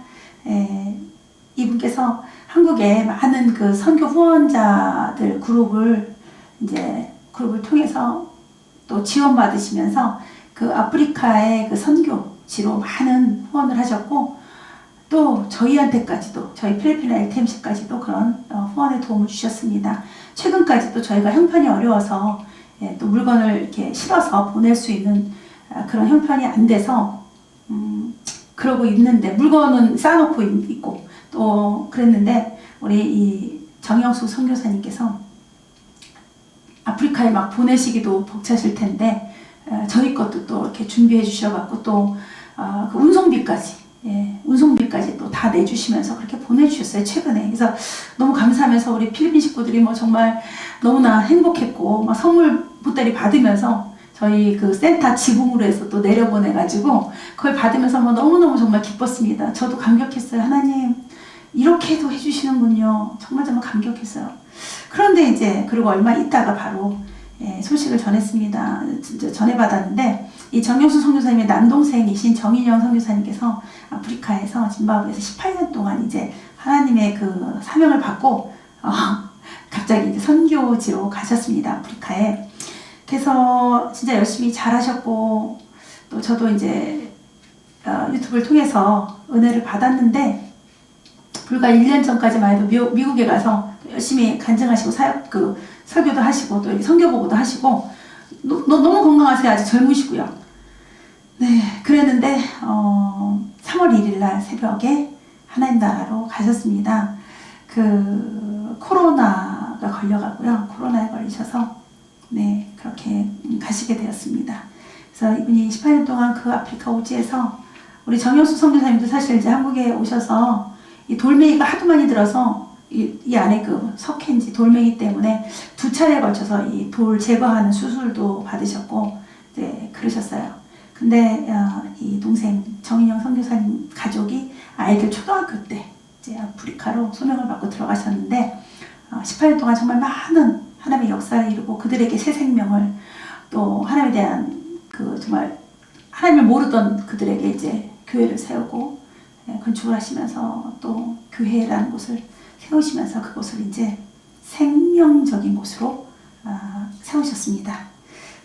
이분께서 한국에 많은 그 선교 후원자들 그룹을 통해서 또 지원받으시면서 그 아프리카의 그 선교지로 많은 후원을 하셨고, 또 저희한테까지도, 저희 필리핀 LTMC까지도 그런 후원의 도움을 주셨습니다. 최근까지도 저희가 형편이 어려워서 또 물건을 이렇게 실어서 보낼 수 있는 그런 형편이 안 돼서 그러고 있는데, 물건은 쌓아놓고 있고 또 그랬는데 우리 이 정영수 선교사님께서 아프리카에 막 보내시기도 벅차실 텐데 저희 것도 또 이렇게 준비해 주셔갖고 또 그 운송비까지 운송비까지 또 다 내주시면서 그렇게 보내주셨어요 최근에. 그래서 너무 감사하면서 우리 필리핀 식구들이 뭐 정말 너무나 행복했고 막 선물 보따리 받으면서 저희 그 센터 지붕으로 해서 또 내려보내가지고 그걸 받으면서 뭐 너무너무 정말 기뻤습니다. 저도 감격했어요. 하나님 이렇게도 해주시는군요. 정말 정말 감격했어요. 그런데 이제 그리고 얼마 있다가 바로 소식을 전했습니다. 진짜 전해받았는데 이 정영수 선교사님의 남동생이신 정인영 선교사님께서 아프리카에서 짐바브웨에서 18년 동안 이제 하나님의 그 사명을 받고 갑자기 이제 선교지로 가셨습니다. 아프리카에. 그래서 진짜 열심히 잘하셨고 또 저도 이제 유튜브를 통해서 은혜를 받았는데 불과 1년 전까지만 해도 미국에 가서 열심히 간증하시고 설교도 하시고 또 선교보고도 하시고 너무 건강하세요. 아직 젊으시고요. 네, 그랬는데 3월 1일 날 새벽에 하나님 나라로 가셨습니다. 그 코로나가 걸려가고요. 코로나에 걸리셔서 네, 그렇게 가시게 되었습니다. 그래서 이분이 18년 동안 그 아프리카 오지에서 우리 정영수 선교사님도 사실 이제 한국에 오셔서 이 돌멩이가 하도 많이 들어서 이 안에 그 석회인지 돌멩이 때문에 2차례에 걸쳐서 이 돌 제거하는 수술도 받으셨고 네, 그러셨어요. 근데 이 동생 정인영 선교사님 가족이 아이들 초등학교 때 이제 아프리카로 소명을 받고 들어가셨는데 18년 동안 정말 많은 하나님의 역사를 이루고 그들에게 새 생명을 또 하나님에 대한 그 정말 하나님을 모르던 그들에게 이제 교회를 세우고 건축을 하시면서 또 교회라는 곳을 세우시면서 그곳을 이제 생명적인 곳으로 세우셨습니다.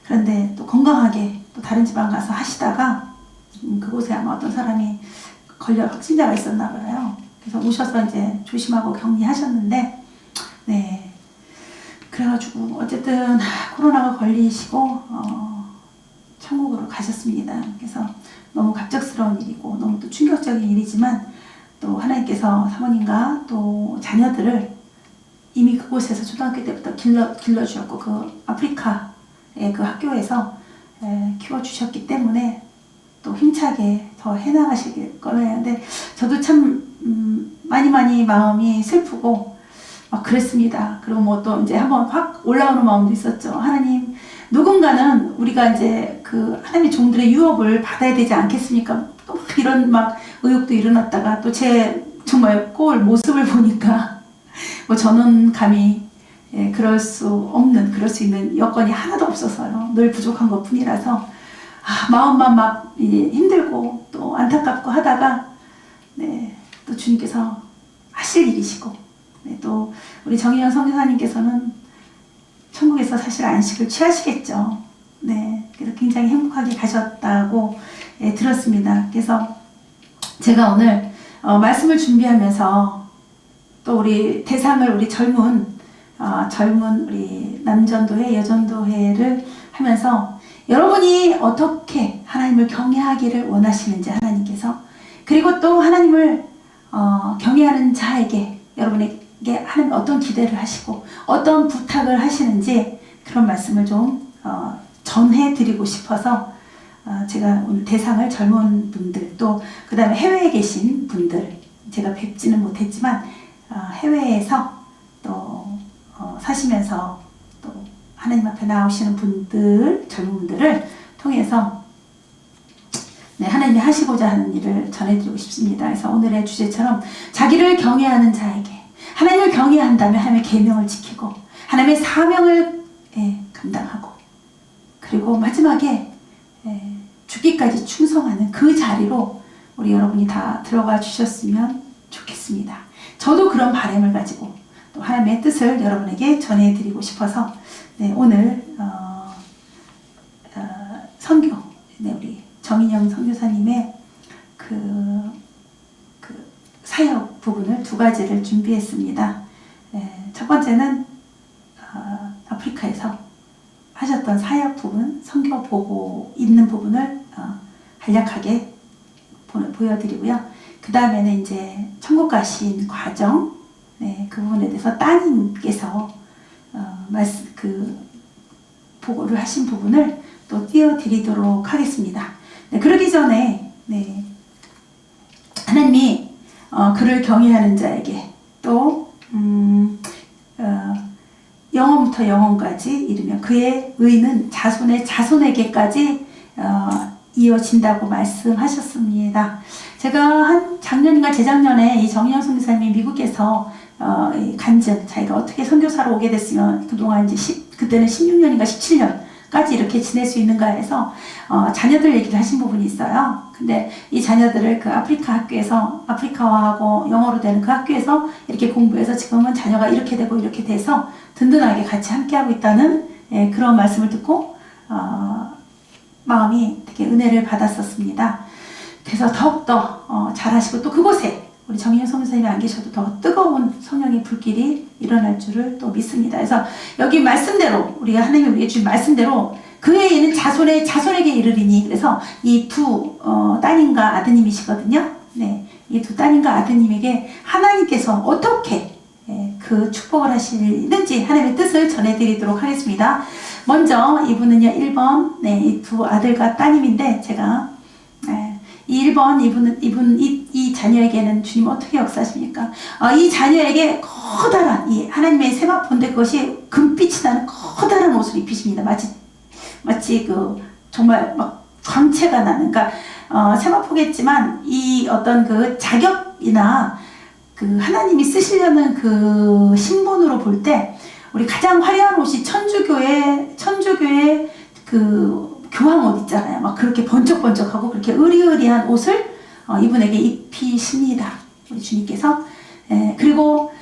그런데 또 건강하게 또 다른 지방 가서 하시다가 그곳에 아마 어떤 사람이 걸려 확진자가 있었나 봐요. 그래서 오셔서 이제 조심하고 격리하셨는데 네, 그래가지고 어쨌든 코로나가 걸리시고 천국으로 가셨습니다. 그래서 너무 갑작스러운 일이고 너무 또 충격적인 일이지만 또 하나님께서 사모님과 또 자녀들을 이미 그곳에서 초등학교 때부터 길러주셨고 그 아프리카의 그 학교에서 키워주셨기 때문에 또 힘차게 더 해나가실 거예요. 근데 저도 참 많이 마음이 슬프고 막 그랬습니다. 그리고 뭐 또 이제 한번 확 올라오는 마음도 있었죠. 하나님, 누군가는 우리가 이제 그 하나님의 종들의 유업을 받아야 되지 않겠습니까? 또 이런 막 의혹도 일어났다가 또 제 정말 꼴 모습을 보니까 뭐 저는 감히 그럴 수 있는 여건이 하나도 없어서요. 늘 부족한 것 뿐이라서 마음만 막 힘들고 또 안타깝고 하다가 네, 또 주님께서 하실 일이시고 네, 또 우리 정인영 선교사님께서는 천국에서 사실 안식을 취하시겠죠. 네, 그래서 굉장히 행복하게 가셨다고 들었습니다. 그래서 제가 오늘 말씀을 준비하면서 또 우리 대상을 우리 젊은 우리 남전도회, 여전도회를 하면서 여러분이 어떻게 하나님을 경외하기를 원하시는지 하나님께서 그리고 또 하나님을 경외하는 자에게 여러분에게 하나님 어떤 기대를 하시고 어떤 부탁을 하시는지 그런 말씀을 좀 전해드리고 싶어서 제가 오늘 대상을 젊은 분들 또 그 다음에 해외에 계신 분들 제가 뵙지는 못했지만 해외에서 또 사시면서 또 하나님 앞에 나오시는 분들 젊은 분들을 통해서 네, 하나님이 하시고자 하는 일을 전해드리고 싶습니다. 그래서 오늘의 주제처럼 자기를 경외하는 자에게 하나님을 경외한다면 하나님의 계명을 지키고 하나님의 사명을 감당하고 그리고 마지막에 죽기까지 충성하는 그 자리로 우리 여러분이 다 들어가 주셨으면 좋겠습니다. 저도 그런 바람을 가지고 또 하나님의 뜻을 여러분에게 전해드리고 싶어서 네, 오늘 선교 네, 우리 정인영 선교사님의 그 사역 부분을 2가지를 준비했습니다. 첫 번째는 아프리카에서 하셨던 사역 부분, 선교 보고 있는 부분을 간략하게 보여드리고요. 그 다음에는 이제 천국 가신 과정, 네, 그 부분에 대해서 따님께서 보고를 하신 부분을 또 띄워드리도록 하겠습니다. 네, 그러기 전에 네, 하나님이 그를 경외하는 자에게 또 영원부터 영원까지 이르며 그의 의는 자손의 자손에게까지 이어진다고 말씀하셨습니다. 제가 한 작년인가 재작년에 이 정희영 선교사님이 미국에서 간증, 자기가 어떻게 선교사로 오게 됐으면 그동안 이제 그때는 16년인가 17년까지 이렇게 지낼 수 있는가 해서 자녀들 얘기를 하신 부분이 있어요. 근데 이 자녀들을 그 아프리카 학교에서 아프리카화하고 영어로 되는 그 학교에서 이렇게 공부해서 지금은 자녀가 이렇게 되고 이렇게 돼서 든든하게 같이 함께하고 있다는 그런 말씀을 듣고 마음이 되게 은혜를 받았었습니다. 그래서 더욱더 잘하시고 또 그곳에 우리 정희영 선교사님이 안 계셔도 더 뜨거운 성령의 불길이 일어날 줄을 또 믿습니다. 그래서 여기 말씀대로 우리가 하나님이 우리에게 주신 말씀대로 그의 이는 자손에게 이르리니, 그래서 이 두 따님과 아드님이시거든요. 네, 이 두 따님과 아드님에게 하나님께서 어떻게 그 축복을 하시는지 하나님의 뜻을 전해드리도록 하겠습니다. 먼저 이분은요 1번 네, 이 두 아들과 따님인데 제가 이 1번 이 자녀에게는 주님 어떻게 역사하십니까? 이 자녀에게 커다란 이 하나님의 세마포인데 그것이 금빛이 나는 커다란 옷을 입히십니다. 마치 그 정말 막 광채가 나는, 그러니까 세마포겠지만 이 어떤 그 자격이나 그 하나님이 쓰시려는 그 신분으로 볼 때 우리 가장 화려한 옷이 천주교의 그 교황 옷 있잖아요. 막 그렇게 번쩍번쩍하고 그렇게 의리의리한 옷을 이분에게 입히십니다. 우리 주님께서. 그리고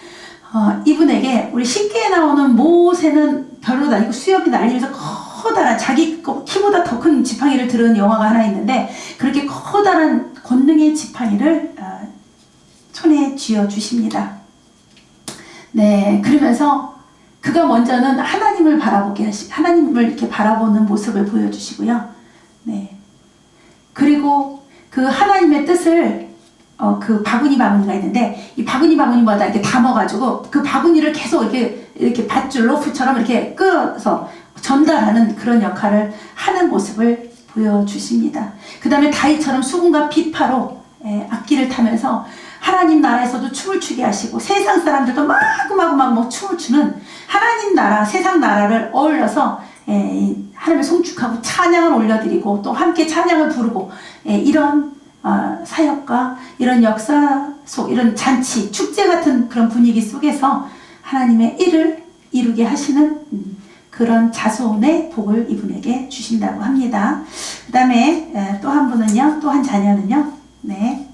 이분에게 우리 식기에 나오는 모세는 별로 다니고 수염이 날리면서 커다란 자기 키보다 더 큰 지팡이를 들은 영화가 하나 있는데 그렇게 커다란 권능의 지팡이를 손에 쥐어 주십니다. 네, 그러면서 그가 먼저는 하나님을 하나님을 이렇게 바라보는 모습을 보여주시고요. 네. 그리고 그 하나님의 뜻을 그 바구니가 있는데 이 바구니마다 이렇게 담아가지고 그 바구니를 계속 이렇게 밧줄 로프처럼 이렇게 끌어서 전달하는 그런 역할을 하는 모습을 보여주십니다. 그 다음에 다윗처럼 수금과 비파로 악기를 타면서 하나님 나라에서도 춤을 추게 하시고 세상 사람들도 마구마구 춤을 추는 하나님 나라, 세상 나라를 어울려서 하나님을 송축하고 찬양을 올려드리고 또 함께 찬양을 부르고 이런 사역과 이런 역사 속 이런 잔치, 축제 같은 그런 분위기 속에서 하나님의 일을 이루게 하시는 그런 자손의 복을 이분에게 주신다고 합니다. 그 다음에 또 한 분은요, 또 한 자녀는요, 네,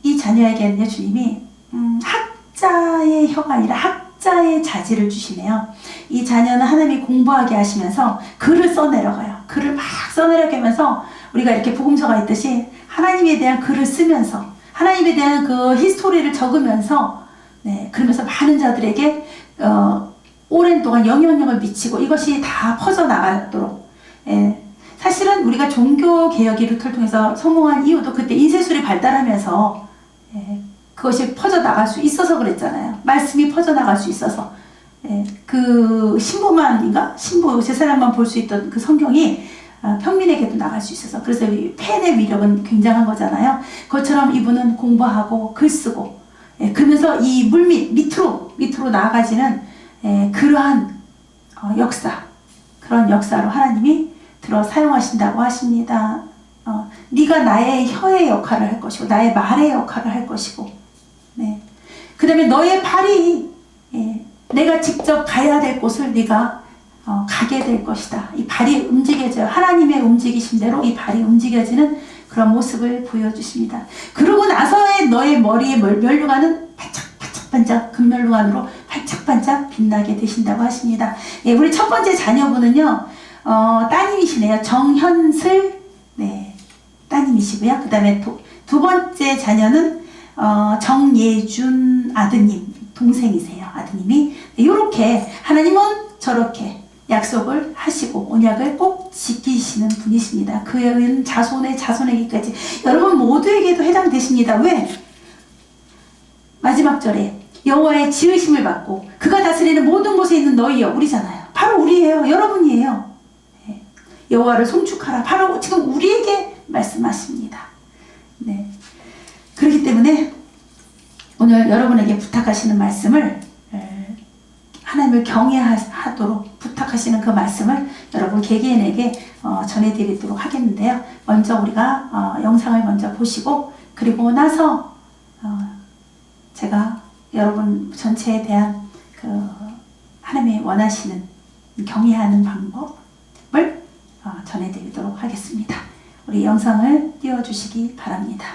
이 자녀에게는요, 주님이 학자의 혀가 아니라 학자의 자질을 주시네요. 이 자녀는 하나님이 공부하게 하시면서 글을 써내려가요. 글을 막 써내려게 하면서 우리가 이렇게 복음서가 있듯이 하나님에 대한 글을 쓰면서 하나님에 대한 그 히스토리를 적으면서 네, 그러면서 많은 자들에게 오랜 동안 영향력을 미치고 이것이 다 퍼져나가도록 사실은 우리가 종교개혁 루터를 통해서 성공한 이유도 그때 인쇄술이 발달하면서 그것이 퍼져나갈 수 있어서 그랬잖아요. 말씀이 퍼져나갈 수 있어서 그 신부 세 사람만 볼 수 있던 그 성경이 평민에게도 나갈 수 있어서 그래서 이 펜의 위력은 굉장한 거잖아요. 그것처럼 이분은 공부하고 글 쓰고 그러면서 이 물밑 밑으로 나아가지는 그러한 역사, 그런 역사로 하나님이 들어 사용하신다고 하십니다. 네가 나의 혀의 역할을 할 것이고 나의 말의 역할을 할 것이고 네. 그 다음에 너의 발이 내가 직접 가야 될 곳을 네가 가게 될 것이다. 이 발이 움직여져요. 하나님의 움직이심대로 이 발이 움직여지는 그런 모습을 보여주십니다. 그러고 나서의 너의 머리에 면류관은 반짝반짝 금면류관으로 반짝반짝 빛나게 되신다고 하십니다. 우리 첫 번째 자녀분은요, 따님이시네요. 정현슬 네, 따님이시고요. 그 다음에 두 번째 자녀는 정예준 아드님, 동생이세요. 아드님이 이렇게 하나님은 저렇게 약속을 하시고 언약을 꼭 지키시는 분이십니다. 그의 은 자손의 자손에게까지 여러분 모두에게도 해당되십니다. 왜? 마지막 절에 여호와의 지으심을 받고 그가 다스리는 모든 곳에 있는 너희여 우리잖아요. 바로 우리예요. 여러분이에요. 네. 여호와를 송축하라. 바로 지금 우리에게 말씀하십니다. 네. 그렇기 때문에 오늘 여러분에게 부탁하시는 말씀을 하나님을 경외하도록 부탁하시는 그 말씀을 여러분 개개인에게 전해드리도록 하겠는데요. 먼저 우리가 영상을 먼저 보시고 그리고 나서 제가 여러분 전체에 대한 그 하나님이 원하시는 경외하는 방법을 전해드리도록 하겠습니다. 우리 영상을 띄워주시기 바랍니다.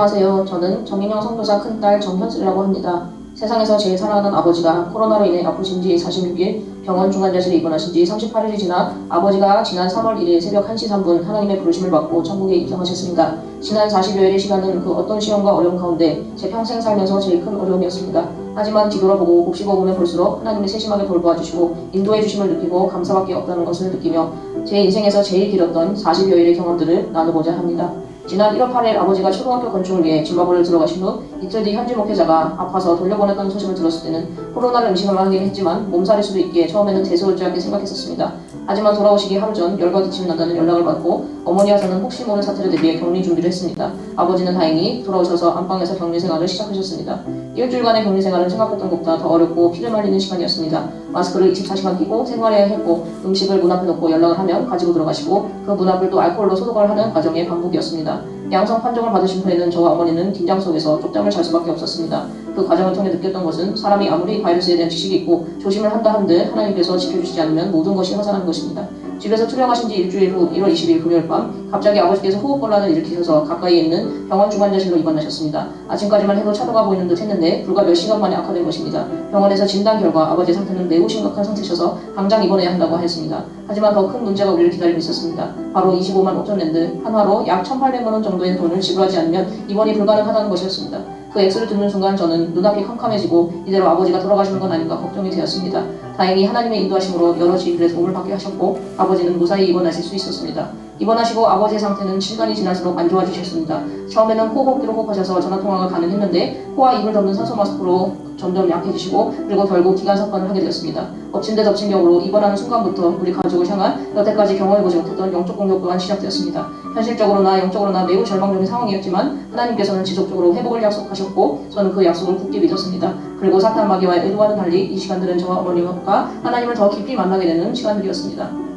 안녕하세요. 저는 정인영 선교사 큰딸 정현슬이라고 합니다. 세상에서 제일 사랑하는 아버지가 코로나로 인해 아프신 지 46일, 병원 중환자실에 입원하신 지 38일이 지나 아버지가 지난 3월 1일 새벽 1시 3분 하나님의 부르심을 받고 천국에 입성하셨습니다. 지난 40여일의 시간은 그 어떤 시험과 어려움 가운데 제 평생 살면서 제일 큰 어려움이었습니다. 하지만 뒤돌아보고 곱씹어 보면 볼수록 하나님의 세심하게 돌보아주시고 인도해 주심을 느끼고 감사밖에 없다는 것을 느끼며 제 인생에서 제일 길었던 40여일의 경험들을 나누고자 합니다. 지난 1월 8일 아버지가 초등학교 건축을 위해 짐바브웨를 들어가신 후 이틀 뒤 현지 목회자가 아파서 돌려보냈다는 소식을 들었을 때는 코로나를 의심을 하긴 했지만 몸살일 수도 있기에 처음에는 대수롭지 생각했었습니다. 하지만 돌아오시기 하루 전 열과 기침이 난다는 연락을 받고 어머니와서는 혹시 모를 사태를 대비해 격리 준비를 했습니다. 아버지는 다행히 돌아오셔서 안방에서 격리 생활을 시작하셨습니다. 일주일간의 격리 생활은 생각했던 것보다 더 어렵고 피를 말리는 시간이었습니다. 마스크를 24시간 끼고 생활해야 했고 음식을 문 앞에 놓고 연락을 하면 가지고 들어가시고 그 문 앞을 또 알코올로 소독을 하는 과정의 반복이었습니다. 양성 판정을 받으신 후에는 저와 어머니는 긴장 속에서 쪽잠을 잘 수밖에 없었습니다. 그 과정을 통해 느꼈던 것은 사람이 아무리 바이러스에 대한 지식이 있고 조심을 한다 한들 하나님께서 지켜주시지 않으면 모든 것이 화산하는 것입니다. 집에서 투병하신 지 일주일 후 1월 20일 금요일 밤 갑자기 아버지께서 호흡곤란을 일으키셔서 가까이에 있는 병원 중환자실로 입원하셨습니다. 아침까지만 해도 차도가 보이는 듯 했는데 불과 몇 시간 만에 악화된 것입니다. 병원에서 진단 결과 아버지의 상태는 매우 심각한 상태셔서 당장 입원해야 한다고 하였습니다. 하지만 더 큰 문제가 우리를 기다리고 있었습니다. 바로 25만 5천 랜드, 한화로 약 1,800만 원 정도의 돈을 지불하지 않으면 입원이 불가능하다는 것이었습니다. 그 액수를 듣는 순간 저는 눈앞이 캄캄해지고 이대로 아버지가 돌아가시는 건 아닌가 걱정이 되었습니다. 다행히 하나님의 인도하심으로 여러 지인들의 도움을 받게 하셨고 아버지는 무사히 입원하실 수 있었습니다. 입원하시고 아버지의 상태는 시간이 지날수록 안 좋아지셨습니다. 처음에는 호흡기로 호흡하셔서 전화통화가 가능했는데 코와 입을 덮는 산소 마스크로 점점 약해지시고 그리고 결국 기관 삽관을 하게 되었습니다. 엎친 데 덮친 격으로 입원하는 순간부터 우리 가족을 향한 여태까지 경험해보지 못했던 영적 공격 또한 시작되었습니다. 현실적으로나 영적으로나 매우 절망적인 상황이었지만 하나님께서는 지속적으로 회복을 약속하셨고 저는 그 약속을 굳게 믿었습니다. 그리고 사탄 마귀와의 의도와는 달리 이 시간들은 저와 어머니가 하나님을 더 깊이 만나게 되는 시간들이었습니다.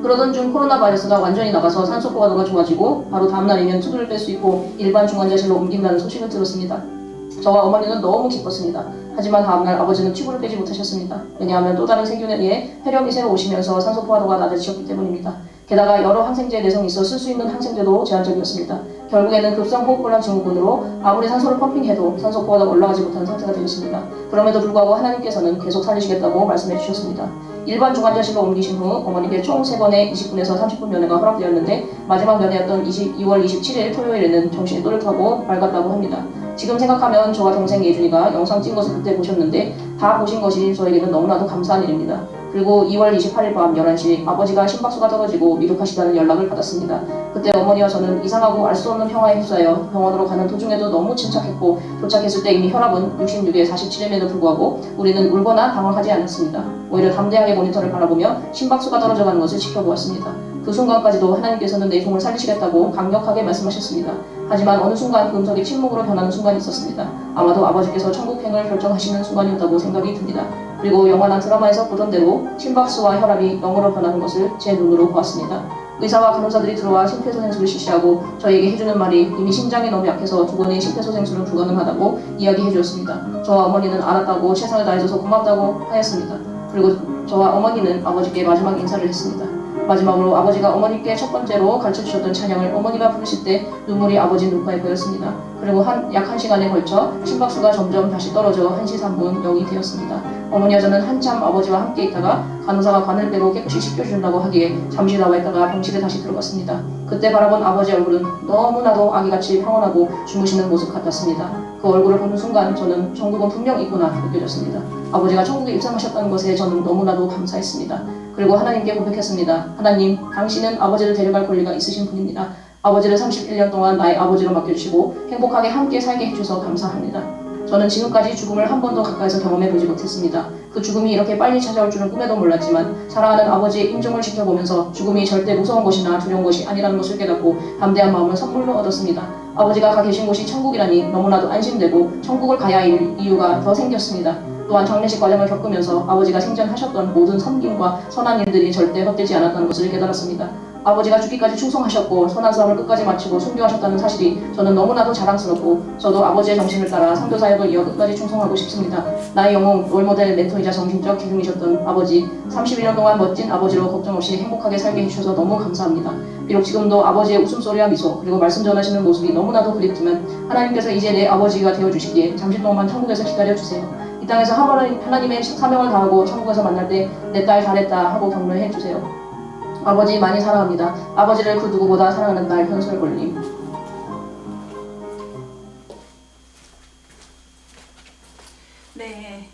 그러던 중 코로나 바이러스가 완전히 나가서 산소 포화도가 좋아지고 바로 다음날이면 투구를 뺄 수 있고 일반 중환자실로 옮긴다는 소식을 들었습니다. 저와 어머니는 너무 기뻤습니다. 하지만 다음날 아버지는 튜브를 빼지 못하셨습니다. 왜냐하면 또 다른 세균에 의해 폐렴이 새로 오시면서 산소 포화도가 낮아지셨기 때문입니다. 게다가 여러 항생제의 내성이 있어 쓸 수 있는 항생제도 제한적이었습니다. 결국에는 급성 호흡곤란 증후군으로 아무리 산소를 펌핑해도 산소 포화도가 올라가지 못하는 상태가 되셨습니다. 그럼에도 불구하고 하나님께서는 계속 살리시겠다고 말씀해 주셨습니다. 일반 중환자실로 옮기신 후 어머니께 총 3번의 20분에서 30분 면회가 허락되었는데 마지막 면회였던 2월 27일 토요일에는 정신이 또렷하고 맑았다고 합니다. 지금 생각하면 저와 동생 예준이가 영상 찍은 것을 그때 보셨는데 다 보신 것이 저에게는 너무나도 감사한 일입니다. 그리고 2월 28일 밤 11시 아버지가 심박수가 떨어지고 미독하시다는 연락을 받았습니다. 그때 어머니와 저는 이상하고 알 수 없는 평화에 휩싸여 병원으로 가는 도중에도 너무 침착했고 도착했을 때 이미 혈압은 66에 47임에도 불구하고 우리는 울거나 당황하지 않았습니다. 오히려 담대하게 모니터를 바라보며 심박수가 떨어져가는 것을 지켜보았습니다. 그 순간까지도 하나님께서는 내 종을 살리시겠다고 강력하게 말씀하셨습니다. 하지만 어느 순간 그 음성이 침묵으로 변하는 순간이 있었습니다. 아마도 아버지께서 천국행을 결정하시는 순간이었다고 생각이 듭니다. 그리고 영화나 드라마에서 보던 대로 심박수와 혈압이 0으로 변하는 것을 제 눈으로 보았습니다. 의사와 간호사들이 들어와 심폐소생술을 실시하고 저에게 해주는 말이 이미 심장이 너무 약해서 2번의 심폐소생술은 불가능하다고 이야기해 주었습니다. 저와 어머니는 알았다고 최선을 다해줘서 고맙다고 하였습니다. 그리고 저와 어머니는 아버지께 마지막 인사를 했습니다. 마지막으로 아버지가 어머니께 첫 번째로 가르쳐주셨던 찬양을 어머니가 부르실 때 눈물이 아버지 눈가에 보였습니다. 그리고 약 1시간에 걸쳐 심박수가 점점 다시 떨어져 1시 3분 0이 되었습니다. 어머니와 저는 한참 아버지와 함께 있다가 간호사가 관을 빼고 깨끗이 씻겨준다고 하기에 잠시 나와 있다가 병실에 다시 들어갔습니다. 그때 바라본 아버지 얼굴은 너무나도 아기같이 평온하고 주무시는 모습 같았습니다. 그 얼굴을 보는 순간 저는 천국은 분명 있구나 느껴졌습니다. 아버지가 천국에 입성하셨다는 것에 저는 너무나도 감사했습니다. 그리고 하나님께 고백했습니다. 하나님, 당신은 아버지를 데려갈 권리가 있으신 분입니다. 아버지를 31년 동안 나의 아버지로 맡겨주시고 행복하게 함께 살게 해주셔서 감사합니다. 저는 지금까지 죽음을 한 번도 가까이서 경험해보지 못했습니다. 그 죽음이 이렇게 빨리 찾아올 줄은 꿈에도 몰랐지만 사랑하는 아버지의 임종을 지켜보면서 죽음이 절대 무서운 것이나 두려운 것이 아니라는 것을 깨닫고 담대한 마음을 선물로 얻었습니다. 아버지가 가 계신 곳이 천국이라니 너무나도 안심되고 천국을 가야 할 이유가 더 생겼습니다. 또한 장례식 과정을 겪으면서 아버지가 생전하셨던 모든 섬김과 선한 일들이 절대 헛되지 않았다는 것을 깨달았습니다. 아버지가 죽기까지 충성하셨고 선한 싸움을 끝까지 마치고 순교하셨다는 사실이 저는 너무나도 자랑스럽고 저도 아버지의 정신을 따라 선교 사역을 이어 끝까지 충성하고 싶습니다. 나의 영웅, 롤모델, 멘토이자 정신적 기둥이셨던 아버지, 31년 동안 멋진 아버지로 걱정 없이 행복하게 살게 해주셔서 너무 감사합니다. 비록 지금도 아버지의 웃음소리와 미소 그리고 말씀 전하시는 모습이 너무나도 그립지만 하나님께서 이제 내 아버지가 되어주시기에 잠시 동안만 천국에서 기다려주세요. 이 땅에서 하나님의 사명을 다하고 천국에서 만날 때 내 딸 잘했다 하고 격려해 주세요. 아버지 많이 사랑합니다. 아버지를 그 누구보다 사랑하는 딸 현솔골님. 네,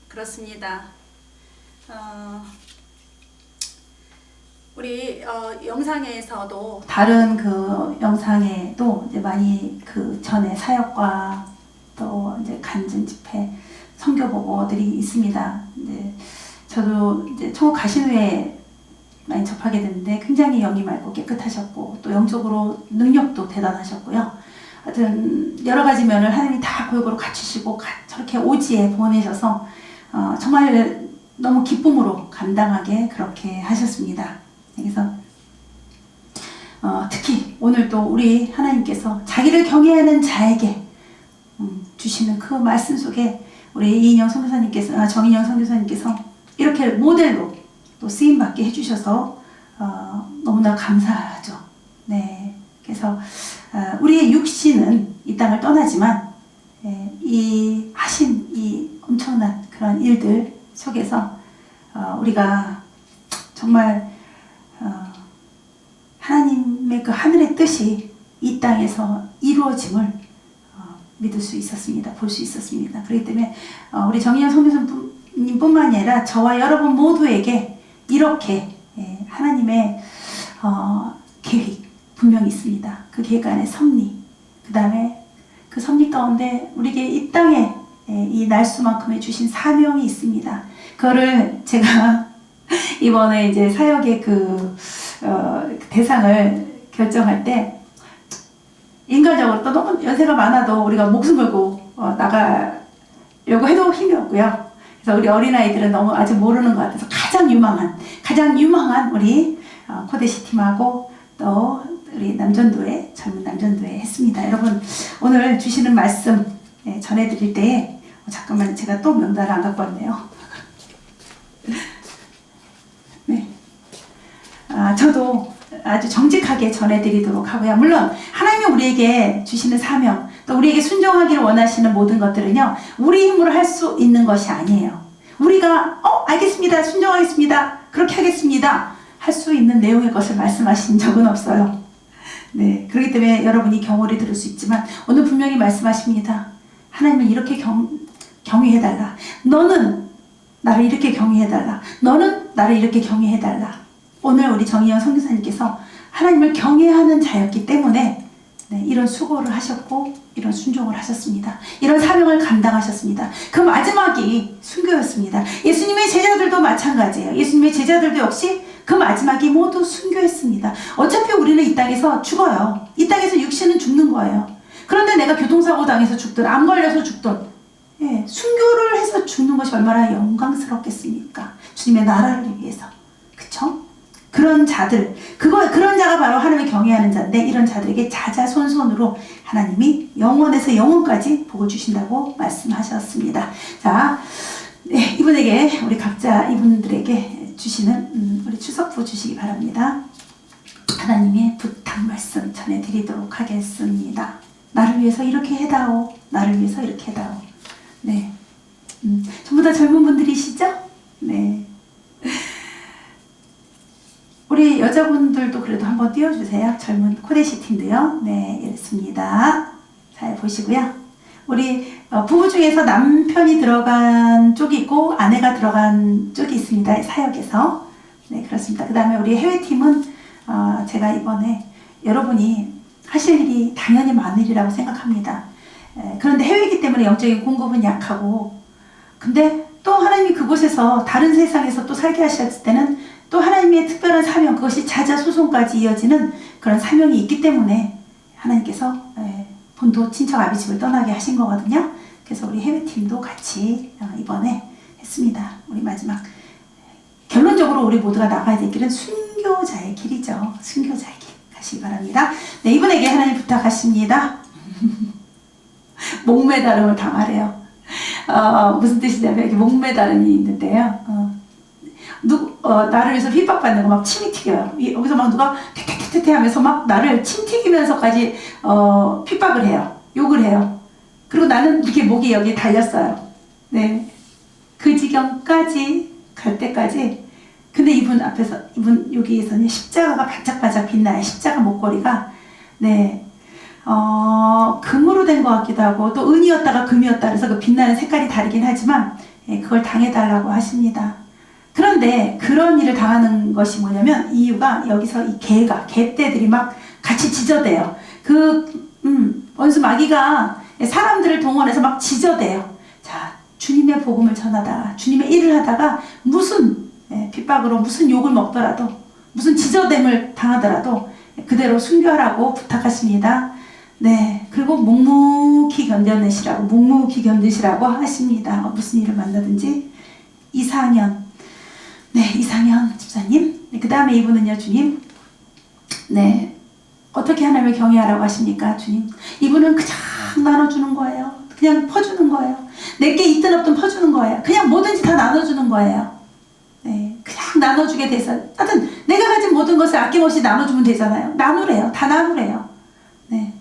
그렇습니다. 우리 영상에서도 다른 그 영상에도 이제 많이 그 전에 사역과 또 이제 간증 집회 선교 보고들이 있습니다. 이제 저도 이제 천국 가신 후에 많이 접하게 됐는데 굉장히 영이 맑고 깨끗하셨고 또 영적으로 능력도 대단하셨고요. 하여튼 여러 가지 면을 하나님이 다 골고루 갖추시고 저렇게 오지에 보내셔서 정말 너무 기쁨으로 감당하게 그렇게 하셨습니다. 그래서 특히 오늘 또 우리 하나님께서 자기를 경외하는 자에게 주시는 그 정인영 선교사님께서 이렇게 모델로 또 쓰임받게 해주셔서 너무나 감사하죠. 네, 그래서 우리의 육신은 이 땅을 떠나지만 이 하신 이 엄청난 그런 일들 속에서 우리가 정말 하나님의 그 하늘의 뜻이 이 땅에서 이루어짐을 믿을 수 있었습니다. 볼 수 있었습니다. 그렇기 때문에 우리 정인영 선교사님뿐만 아니라 저와 여러분 모두에게 이렇게 하나님의 계획 분명히 있습니다. 그 계획 안에 섭리, 그 다음에 그 섭리 가운데 우리에게 이 땅에 이 날수만큼의 주신 사명이 있습니다. 그거를 제가 이번에 이제 사역의 대상을 결정할 때 인간적으로 또 너무 연세가 많아도 우리가 목숨 걸고 나가려고 해도 힘이 없고요. 그래서 우리 어린아이들은 너무 아직 모르는 것 같아서 가장 유망한 우리 코데시 팀하고 또 우리 젊은 남전도회 했습니다. 여러분 오늘 주시는 말씀 전해드릴 때 잠깐만 제가 또 명단을 안 갖고 왔네요. 네, 저도 아주 정직하게 전해드리도록 하고요. 물론 하나님이 우리에게 주시는 사명 또 우리에게 순종하기를 원하시는 모든 것들은요 우리 힘으로 할 수 있는 것이 아니에요. 우리가 알겠습니다, 순종하겠습니다, 그렇게 하겠습니다 할 수 있는 내용의 것을 말씀하신 적은 없어요. 네, 그렇기 때문에 여러분이 경고를 들을 수 있지만 오늘 분명히 말씀하십니다. 하나님을 이렇게 경외해달라. 너는 나를 이렇게 경외해달라. 너는 나를 이렇게 경외해달라. 오늘 우리 정인영 선교사님께서 하나님을 경외하는 자였기 때문에 이런 수고를 하셨고 이런 순종을 하셨습니다. 이런 사명을 감당하셨습니다. 그 마지막이 순교였습니다. 예수님의 제자들도 마찬가지예요. 예수님의 제자들도 역시 그 마지막이 모두 순교했습니다. 어차피 우리는 이 땅에서 죽어요. 이 땅에서 육신은 죽는 거예요. 그런데 내가 교통사고 당해서 죽든 암 걸려서 죽든 순교를 해서 죽는 것이 얼마나 영광스럽겠습니까? 주님의 나라를 위해서. 그쵸? 그런 자들, 그런 자가 바로 하나님을 경외하는 자인데 이런 자들에게 자자손손으로 하나님이 영원에서 영원까지 복을 주신다고 말씀하셨습니다. 자, 이분에게 우리 각자 이분들에게 주시는 우리 추석부 주시기 바랍니다. 하나님의 부탁 말씀 전해드리도록 하겠습니다. 나를 위해서 이렇게 해다오. 나를 위해서 이렇게 해다오. 네, 전부 다 젊은 분들이시죠? 네. 우리 여자분들도 그래도 한번 띄워주세요. 젊은 코데시 팀도요. 네, 이렇습니다. 잘 보시고요. 우리 부부 중에서 남편이 들어간 쪽이 있고 아내가 들어간 쪽이 있습니다. 사역에서. 네, 그렇습니다. 그 다음에 우리 해외팀은 제가 이번에 여러분이 하실 일이 당연히 많은 일이라고 생각합니다. 그런데 해외이기 때문에 영적인 공급은 약하고 근데 또 하나님이 그곳에서 다른 세상에서 또 살게 하셨을 때는 또 하나님의 특별한 사명, 그것이 자자소손까지 이어지는 그런 사명이 있기 때문에 하나님께서 본토 친척 아비집을 떠나게 하신 거거든요. 그래서 우리 해외팀도 같이 이번에 했습니다. 우리 마지막 결론적으로 우리 모두가 나가야 될 길은 순교자의 길이죠. 순교자의 길 가시기 바랍니다. 네, 이분에게 하나님 부탁하십니다. 목매다름을 당하래요. 무슨 뜻이냐면 여기 목매다름이 있는데요. 나를 위해서 핍박받는 거 막 침이 튀겨요. 여기서 막 누가 태태태태 하면서 막 나를 침 튀기면서까지 핍박을 해요. 욕을 해요. 그리고 나는 이렇게 목이 여기 달렸어요. 네, 그 지경까지 갈 때까지. 근데 이분 앞에서, 이분 여기에서는 십자가가 반짝반짝 빛나요. 십자가 목걸이가 네, 금으로 된 것 같기도 하고 또 은이었다가 금이었다 그래서 그 빛나는 색깔이 다르긴 하지만 그걸 당해달라고 하십니다. 그런데 그런 일을 당하는 것이 뭐냐면 이유가 여기서 이 개떼들이 막 같이 지저대요. 원수 마귀가 사람들을 동원해서 막 지저대요. 자, 주님의 복음을 전하다가 주님의 일을 하다가 무슨 핍박으로 무슨 욕을 먹더라도 무슨 지저댐을 당하더라도 그대로 순교하라고 부탁하십니다. 네, 그리고 묵묵히 견디시라고 하십니다. 무슨 일을 만나든지. 이상현, 네, 이상현 집사님. 네, 그 다음에 이분은요, 주님. 네, 어떻게 하나님을 경외하라고 하십니까, 주님? 이분은 그냥 나눠주는 거예요. 그냥 퍼주는 거예요. 내게 있든 없든 퍼주는 거예요. 그냥 뭐든지 다 나눠주는 거예요. 네, 그냥 나눠주게 돼서, 하여튼 내가 가진 모든 것을 아낌없이 나눠주면 되잖아요. 나누래요. 다 나누래요. 네,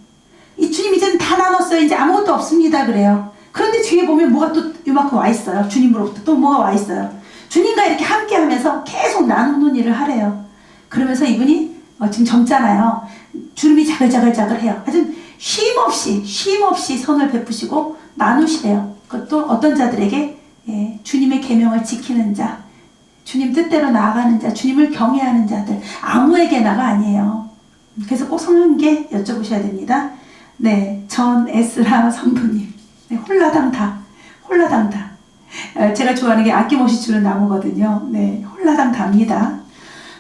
이 주님 이제는 다 나눴어요. 이제 아무것도 없습니다. 그래요. 그런데 뒤에 보면 뭐가 또 이만큼 와 있어요. 주님으로부터 또 뭐가 와 있어요. 주님과 이렇게 함께 하면서 계속 나누는 일을 하래요. 그러면서 이분이 지금 젊잖아요. 주름이 자글자글자글해요. 하여튼 쉼없이 선을 베푸시고 나누시래요. 그것도 어떤 자들에게 주님의 계명을 지키는 자, 주님 뜻대로 나아가는 자, 주님을 경외하는 자들, 아무에게나가 아니에요. 그래서 꼭 성령님께 여쭤보셔야 됩니다. 네, 전 에스라 성도님, 네, 홀라당 다. 제가 좋아하는 게 아낌없이 주는 나무거든요. 네, 홀라당 답니다.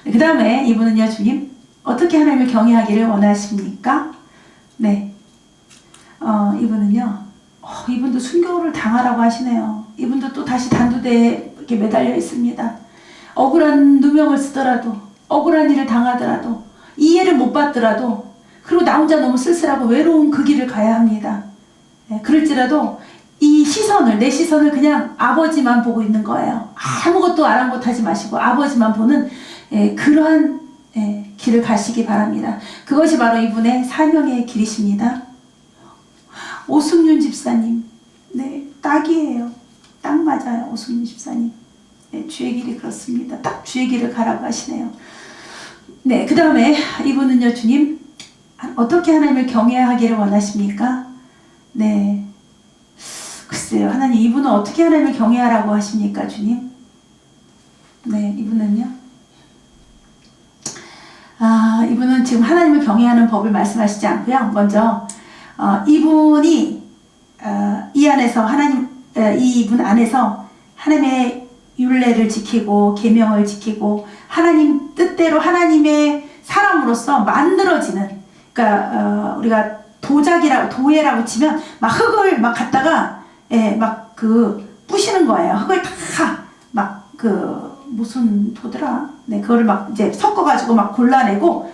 네, 그 다음에 이분은요, 주님, 어떻게 하나님을 경외하기를 원하십니까? 네, 이분은요, 이분도 순교를 당하라고 하시네요. 이분도 또 다시 단두대에 이렇게 매달려 있습니다. 억울한 누명을 쓰더라도, 억울한 일을 당하더라도, 이해를 못 받더라도, 그리고 나 혼자 너무 쓸쓸하고 외로운 그 길을 가야 합니다. 네, 그럴지라도 내 시선을 그냥 아버지만 보고 있는 거예요. 아무것도 아랑곳하지 마시고 아버지만 보는 그러한 길을 가시기 바랍니다. 그것이 바로 이분의 사명의 길이십니다. 오승윤 집사님, 네, 딱이에요. 딱 맞아요. 오승윤 집사님. 네, 주의 길이 그렇습니다. 딱 주의 길을 가라고 하시네요. 네, 그 다음에 이분은요, 주님, 어떻게 하나님을 경외하기를 원하십니까? 네, 글쎄요, 하나님, 이분은 어떻게 하나님을 경외하라고 하십니까, 주님? 네, 이분은요, 이분은 지금 하나님을 경외하는 법을 말씀하시지 않고요. 먼저 이분이 이 안에서 이분 안에서 하나님의 율례를 지키고 계명을 지키고 하나님 뜻대로 하나님의 사람으로서 만들어지는, 그러니까 우리가 도예라고 치면 막 흙을 막 갖다가 막 부시는 거예요. 흙을 다 막 무슨 도더라. 네, 그거를 막 이제 섞어가지고 막 골라내고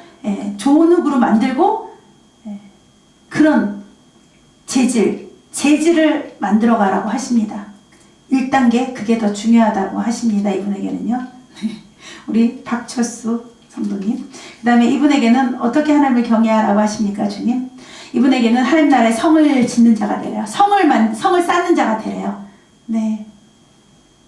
좋은 흙으로 만들고 그런 재질을 만들어가라고 하십니다. 1단계 그게 더 중요하다고 하십니다. 이분에게는요. 우리 박철수 성도님. 그 다음에 이분에게는 어떻게 하나님을 경외하라고 하십니까, 주님? 이분에게는 하나님 나라의 성을 짓는 자가 되래요. 성을 쌓는 자가 되래요. 네,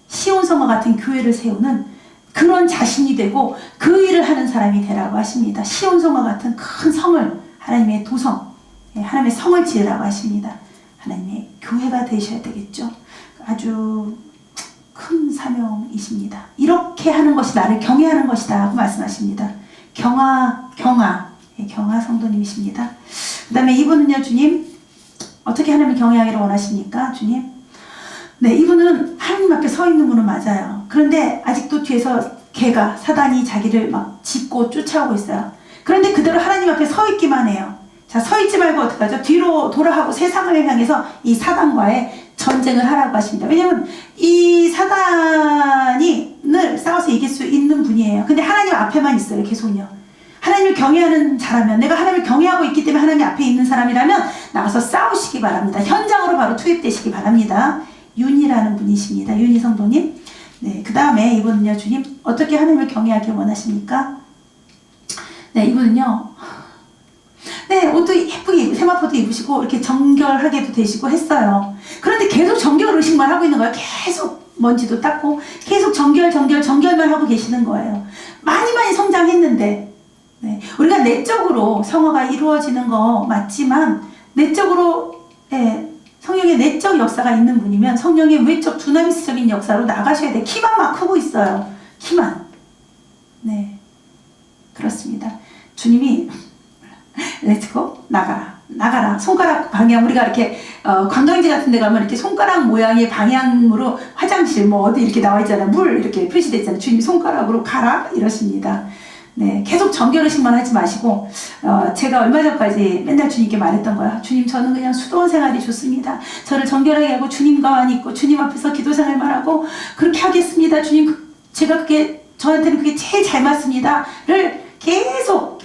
시온성과 같은 교회를 세우는 그런 자신이 되고 그 일을 하는 사람이 되라고 하십니다. 시온성과 같은 큰 성을, 하나님의 도성, 하나님의 성을 지으라고 하십니다. 하나님의 교회가 되셔야 되겠죠. 아주 큰 사명이십니다. 이렇게 하는 것이 나를 경외하는 것이다 하고 말씀하십니다. 경화 성도님이십니다. 그 다음에 이분은요, 주님, 어떻게 하나님을 경외하기를 원하십니까, 주님? 네, 이분은 하나님 앞에 서 있는 분은 맞아요. 그런데 아직도 뒤에서 사단이 자기를 막 짚고 쫓아오고 있어요. 그런데 그대로 하나님 앞에 서 있기만 해요. 자, 서 있지 말고 어떡하죠? 뒤로 돌아가고 세상을 향해서 이 사단과의 전쟁을 하라고 하십니다. 왜냐면 이 사단이 늘 싸워서 이길 수 있는 분이에요. 근데 하나님 앞에만 있어요. 계속요. 하나님을 경외하는 자라면, 내가 하나님을 경외하고 있기 때문에 하나님 앞에 있는 사람이라면 나가서 싸우시기 바랍니다. 현장으로 바로 투입되시기 바랍니다. 윤이라는 분이십니다. 윤이 성도님. 네, 그 다음에 이분은요, 주님 어떻게 하나님을 경외하길 원하십니까? 네, 이분은요, 네, 옷도 예쁘게 세마포도 입으시고 이렇게 정결하게도 되시고 했어요. 그런데 계속 정결 의식만 하고 있는 거예요. 계속 먼지도 닦고 계속 정결만 하고 계시는 거예요. 많이 성장했는데, 네, 우리가 내적으로 성화가 이루어지는 거 맞지만 내적으로, 네, 성령의 내적 역사가 있는 분이면 성령의 외적 두나미스적인 역사로 나가셔야 돼. 키만 막 크고 있어요. 키만. 네, 그렇습니다. 주님이 렛츠고 나가라 손가락 방향, 우리가 이렇게 관광지 같은 데 가면 이렇게 손가락 모양의 방향으로 화장실 뭐 어디 이렇게 나와 있잖아요. 물 이렇게 표시되어 있잖아요. 주님이 손가락으로 가라 이러십니다. 네, 계속 정결의식만 하지 마시고, 제가 얼마 전까지 맨날 주님께 말했던 거야. 주님, 저는 그냥 수도원 생활이 좋습니다. 저를 정결하게 하고 주님과만 있고 주님 앞에서 기도 생활만 하고 그렇게 하겠습니다. 주님, 제가 저한테는 그게 제일 잘 맞습니다를 계속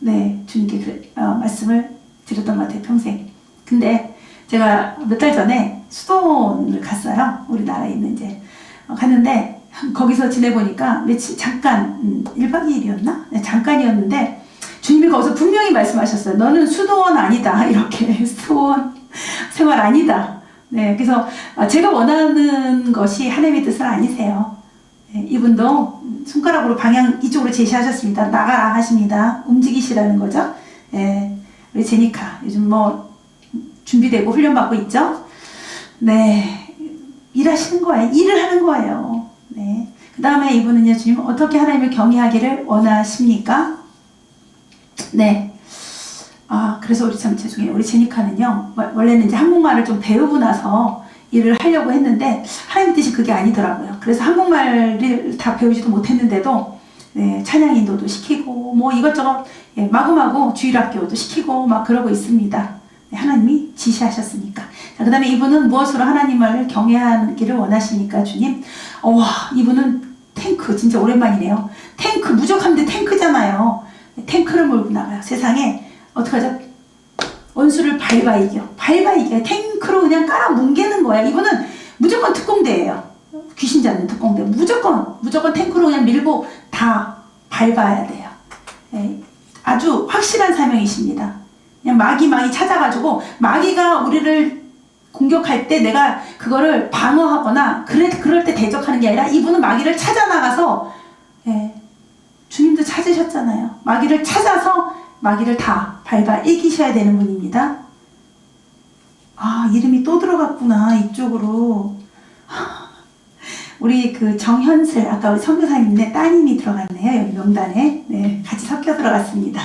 네, 주님께 말씀을 드렸던 것 같아요. 평생. 근데 제가 몇 달 전에 수도원을 갔어요. 우리나라에 있는 이제 갔는데 거기서 지내보니까 며칠 잠깐 1박 2일이었나? 네, 잠깐이었는데 주님이 거기서 분명히 말씀하셨어요. 너는 수도원 아니다. 이렇게 수도원 생활 아니다. 네, 그래서 제가 원하는 것이 하나님의 뜻은 아니세요. 네, 이분도 손가락으로 방향 이쪽으로 제시하셨습니다. 나가라 하십니다. 움직이시라는 거죠. 네, 우리 제니카 요즘 뭐 준비되고 훈련받고 있죠. 네, 일하시는 거예요. 일을 하는 거예요. 네. 그 다음에 이분은요, 주님 어떻게 하나님을 경외하기를 원하십니까? 네. 그래서 우리 참 죄송해요. 우리 제니카는요, 원래는 이제 한국말을 좀 배우고 나서 일을 하려고 했는데 하나님 뜻이 그게 아니더라고요. 그래서 한국말을 다 배우지도 못했는데도, 네, 찬양 인도도 시키고 뭐 이것저것, 예, 마구마구 주일학교도 시키고 막 그러고 있습니다. 네, 하나님이 지시하셨으니까. 자, 그 다음에 이분은 무엇으로 하나님을 경외하기를 원하십니까, 주님? 이분은 탱크, 진짜 오랜만이네요. 탱크, 무적한데 탱크잖아요. 탱크를 몰고 나가요. 세상에 어떡하죠? 원수를 밟아 이겨. 탱크로 그냥 깔아 뭉개는 거야. 이분은 무조건 특공대예요. 귀신 잡는 특공대. 무조건 탱크로 그냥 밀고 다 밟아야 돼요. 네, 아주 확실한 사명이십니다. 그냥 마귀 찾아가지고 마귀가 우리를 공격할 때 내가 그거를 방어하거나 그럴 때 대적하는 게 아니라 이분은 마귀를 찾아 나가서, 예, 주님도 찾으셨잖아요. 마귀를 찾아서 마귀를 다 밟아 이기셔야 되는 분입니다. 이름이 또 들어갔구나 이쪽으로. 우리 그 정현슬, 아까 우리 선교사님네 따님이 들어갔네요. 여기 명단에. 네, 같이 섞여 들어갔습니다.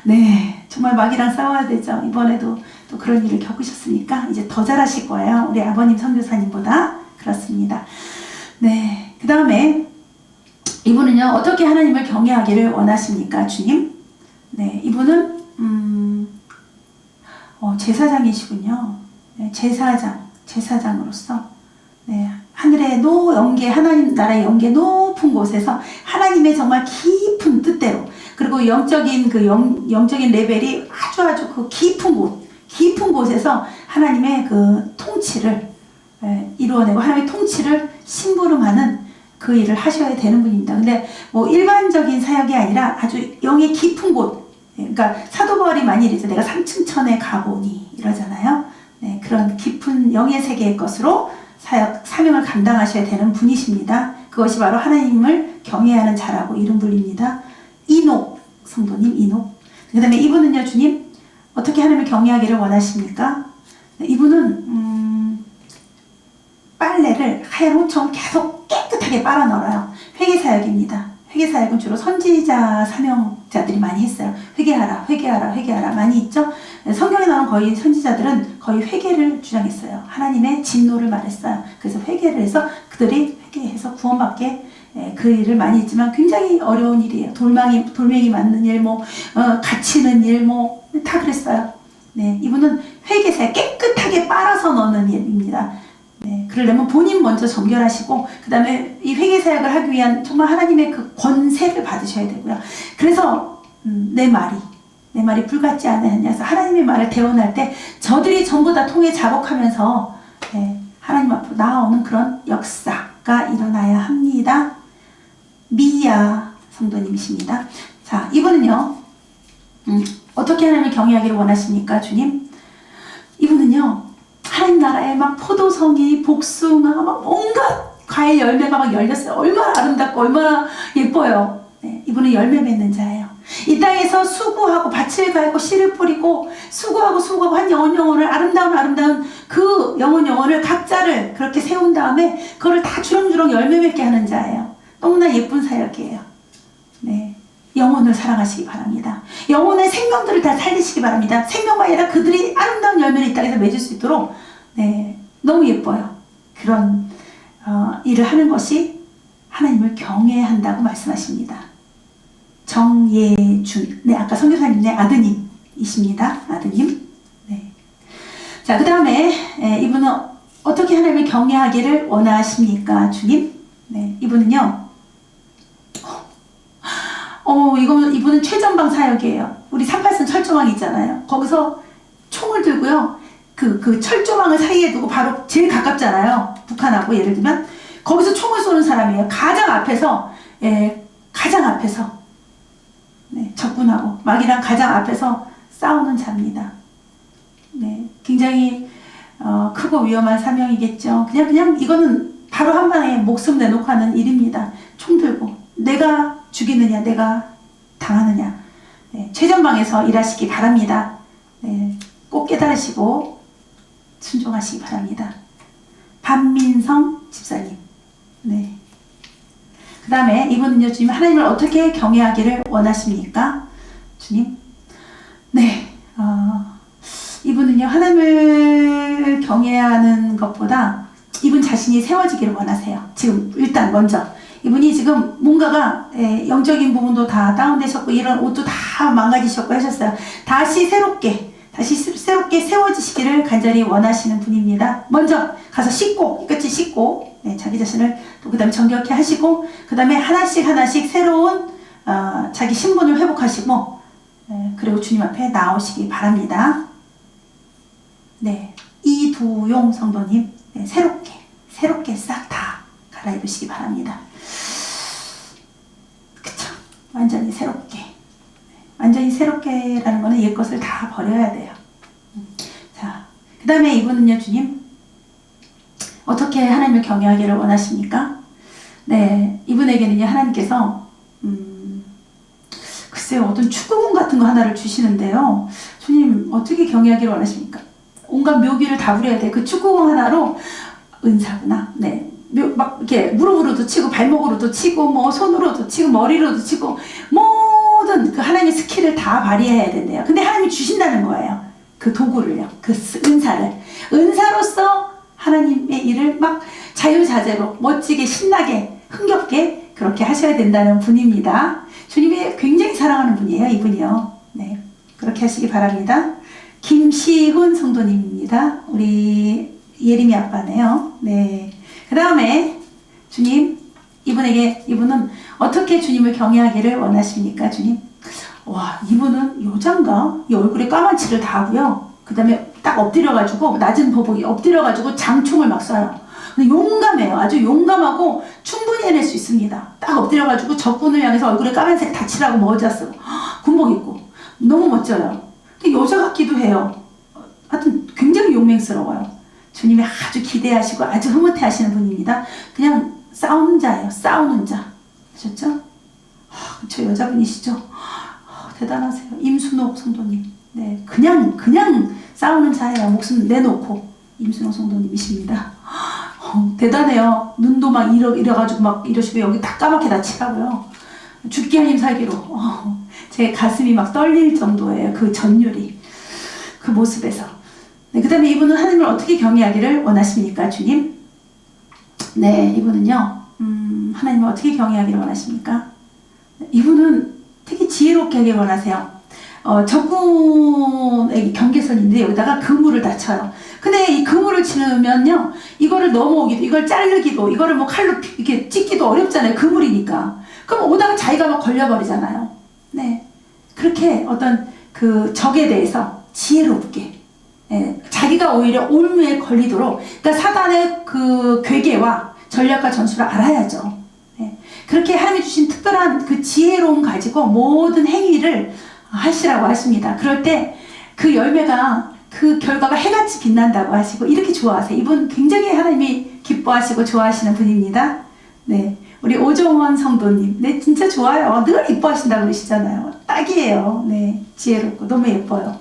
네, 정말 마귀랑 싸워야 되죠. 이번에도 또 그런 일을 겪으셨으니까 이제 더 잘하실 거예요. 우리 아버님 선교사님보다. 그렇습니다. 네, 그 다음에 이분은요, 어떻게 하나님을 경외하기를 원하십니까, 주님? 네, 이분은 제사장이시군요. 네, 제사장으로서, 네, 하늘의 연계, 하나님 나라의 연계 높은 곳에서 하나님의 정말 깊은 뜻대로, 그리고 영적인 레벨이 아주 그 깊은 곳에서 하나님의 그 통치를, 이루어내고 하나님의 통치를 심부름하는 그 일을 하셔야 되는 분입니다. 근데 뭐 일반적인 사역이 아니라 아주 영의 깊은 곳, 그러니까 사도 바울이 많이 이러죠. 내가 3층 천에 가보니 이러잖아요. 네, 그런 깊은 영의 세계의 것으로 사명을 감당하셔야 되는 분이십니다. 그것이 바로 하나님을 경외하는 자라고 이름 불립니다. 이녹 성도님, 이녹. 그 다음에 이분은요, 주님 어떻게 하나님을 경외하기를 원하십니까? 네, 이분은 빨래를 하얀 옷처럼 계속 깨끗하게 빨아 널어요. 회개사역입니다. 회개사역은 주로 선지자 사명자들이 많이 했어요. 회개하라 많이 있죠. 성경에 나온 거의 선지자들은 거의 회개를 주장했어요. 하나님의 진노를 말했어요. 그래서 회개를 해서 그들이 회개해서 구원받게, 그 일을 많이 했지만 굉장히 어려운 일이에요. 돌멩이 맞는 일, 갇히는 일, 다 그랬어요. 네, 이분은 회개사에 깨끗하게 빨아서 넣는 일입니다. 네, 그러려면 본인 먼저 정결하시고 그 다음에 이 회개사역을 하기 위한 정말 하나님의 그 권세를 받으셔야 되고요. 그래서 내 말이 불같지 않느냐 해서 하나님의 말을 대언할 때 저들이 전부 다 통에 자복하면서 하나님 앞으로 나아오는 그런 역사가 일어나야 합니다. 미야 성도님이십니다. 자, 이분은요 어떻게 하나님을 경외하기를 원하십니까? 주님, 이분은요 하나님 나라에 막 포도송이, 복숭아, 막 온갖 과일 열매가 막 열렸어요. 얼마나 아름답고 얼마나 예뻐요. 네, 이분은 열매 맺는 자예요. 이 땅에서 수고하고 밭을 갈고 씨를 뿌리고 수고하고 한 영혼을 아름다운 그 영혼을 각자를 그렇게 세운 다음에 그거를 다 주렁주렁 열매 맺게 하는 자예요. 너무나 예쁜 사역이에요. 네, 영혼을 사랑하시기 바랍니다. 영혼의 생명들을 다 살리시기 바랍니다. 생명만 아니라 그들이 아름다운 열매를 이 땅에서 맺을 수 있도록 너무 예뻐요. 그런 일을 하는 것이 하나님을 경외한다고 말씀하십니다. 정예준, 아까 선교사님의 아드님이십니다. 아드님. 네. 자, 그 다음에 이분은 어떻게 하나님을 경외하기를 원하십니까, 주님? 네, 이분은요. 이분은 최전방 사역이에요. 우리 38선 철조망 있잖아요. 거기서 총을 들고요. 그 철조망을 사이에 두고 바로 제일 가깝잖아요. 북한하고 예를 들면 거기서 총을 쏘는 사람이에요. 가장 앞에서 적군하고 마귀랑 가장 앞에서 싸우는 자입니다. 네, 굉장히 크고 위험한 사명이겠죠. 그냥 이거는 바로 한 방에 목숨 내놓고 하는 일입니다. 총 들고 내가 죽이느냐 내가 당하느냐. 네, 최전방에서 일하시기 바랍니다. 네, 꼭 깨달으시고 순종하시기 바랍니다. 반민성 집사님. 네. 그 다음에 이분은요, 주님, 하나님을 어떻게 경외하기를 원하십니까? 주님? 네, 이분은요, 하나님을 경외하는 것보다 이분 자신이 세워지기를 원하세요. 지금, 일단 먼저. 이분이 지금 뭔가가, 영적인 부분도 다 다운되셨고, 이런 옷도 다 망가지셨고 하셨어요. 다시 새롭게 세워지시기를 간절히 원하시는 분입니다. 먼저 가서 씻고, 깨끗이 씻고, 자기 자신을 또 그 다음에 정결케 하시고, 그 다음에 하나씩 새로운 자기 신분을 회복하시고, 그리고 주님 앞에 나오시기 바랍니다. 네, 이두용 성도님, 새롭게 싹 다 갈아입으시기 바랍니다. 그쵸? 완전히 새롭게라는 거는 옛 것을 다 버려야 돼요. 자, 그 다음에 이분은요, 주님, 어떻게 하나님을 경외하기를 원하십니까? 네, 이분에게는요, 하나님께서, 글쎄요, 어떤 축구공 같은 거 하나를 주시는데요. 주님, 어떻게 경외하기를 원하십니까? 온갖 묘기를 다 부려야 돼. 그 축구공 하나로, 은사구나. 네. 막, 이렇게, 무릎으로도 치고, 발목으로도 치고, 뭐, 손으로도 치고, 머리로도 치고, 모든 그 하나님의 스킬을 다 발휘해야 된대요. 근데 하나님이 주신다는 거예요. 그 도구를요. 그 은사로서 하나님의 일을 막 자유자재로 멋지게 신나게 흥겹게 그렇게 하셔야 된다는 분입니다. 주님이 굉장히 사랑하는 분이에요. 이분이요. 네, 그렇게 하시기 바랍니다. 김시훈 성도님입니다. 우리 예림이 아빠네요. 네. 그 다음에 주님, 이분은 어떻게 주님을 경외하기를 원하십니까? 주님? 와, 이분은 여잔가? 이 얼굴에 까만치를 다 하고요. 그 다음에 딱 엎드려가지고, 낮은 보복이 엎드려가지고 장총을 막 쏴요. 근데 용감해요. 아주 용감하고 충분히 해낼 수 있습니다. 딱 엎드려가지고 적군을 향해서 얼굴에 까만색 다 칠하고 모자 쓰고, 군복 입고. 너무 멋져요. 근데 여자 같기도 해요. 하여튼 굉장히 용맹스러워요. 주님이 아주 기대하시고 아주 흐뭇해 하시는 분입니다. 그냥 싸우는 자예요. 싸우는 자. 아셨죠? 저 여자분이시죠? 대단하세요. 임순옥 성도님. 네, 그냥 싸우는 자예요. 목숨 내놓고 임순옥 성도님이십니다. 대단해요. 눈도 막 이래가지고 막 이러시고 여기 다 까맣게 다 칠하고요. 죽기 아님 살기로. 제 가슴이 막 떨릴 정도예요. 그 전율이. 그 모습에서. 네, 그 다음에 이분은 하나님을 어떻게 경외하기를 원하십니까, 주님? 네, 이분은요, 하나님을 어떻게 경외하기를 원하십니까? 이분은 되게 지혜롭게 하길 원하세요. 적군의 경계선인데 여기다가 그물을 다 쳐요. 근데 이 그물을 치면요, 이거를 넘어오기도, 이걸 자르기도, 이거를 뭐 칼로 이렇게 찢기도 어렵잖아요. 그물이니까. 그럼 오다가 자기가 막 걸려버리잖아요. 네. 그렇게 어떤 그 적에 대해서 지혜롭게, 예, 자기가 오히려 올무에 걸리도록, 그러니까 사단의 그 괴계와 전략과 전술을 알아야죠. 예. 그렇게 하나님이 주신 특별한 그 지혜로움 가지고 모든 행위를 하시라고 하십니다. 그럴 때 그 열매가, 그 결과가 해같이 빛난다고 하시고 이렇게 좋아하세요. 이분 굉장히 하나님이 기뻐하시고 좋아하시는 분입니다. 네, 우리 오정원 성도님, 네, 진짜 좋아요. 늘 이뻐하신다고 그러시잖아요. 딱이에요. 네, 지혜롭고 너무 예뻐요.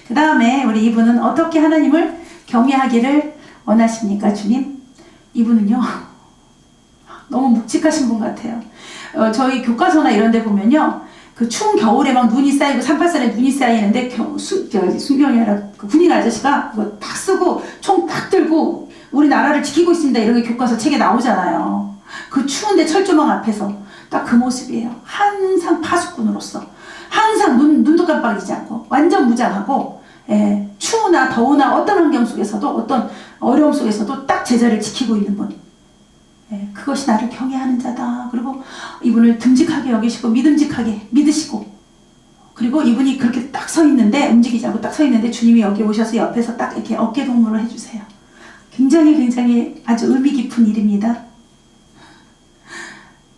그 다음에 우리 이분은 어떻게 하나님을 경외하기를 원하십니까, 주님? 이분은요, 너무 묵직하신 분 같아요. 저희 교과서나 이런 데 보면요, 그 추운 겨울에 막 눈이 쌓이고 38살에 눈이 쌓이는데 순경이 아니라 그 군인 아저씨가 그거 딱 쓰고 총 딱 들고 우리나라를 지키고 있습니다, 이런 게 교과서 책에 나오잖아요. 그 추운데 철조망 앞에서 딱 그 모습이에요. 항상 파수꾼으로서 항상 눈도 깜빡이지 않고 완전 무장하고, 예, 추우나 더우나 어떤 환경 속에서도 어떤 어려움 속에서도 딱 제자를 지키고 있는 분. 예, 그것이 나를 경외하는 자다. 그리고 이분을 듬직하게 여기시고 믿음직하게 믿으시고, 그리고 이분이 그렇게 딱 서 있는데 움직이지 않고 딱 서 있는데 주님이 여기 오셔서 옆에서 딱 이렇게 어깨 동무를 해주세요. 굉장히 아주 의미 깊은 일입니다.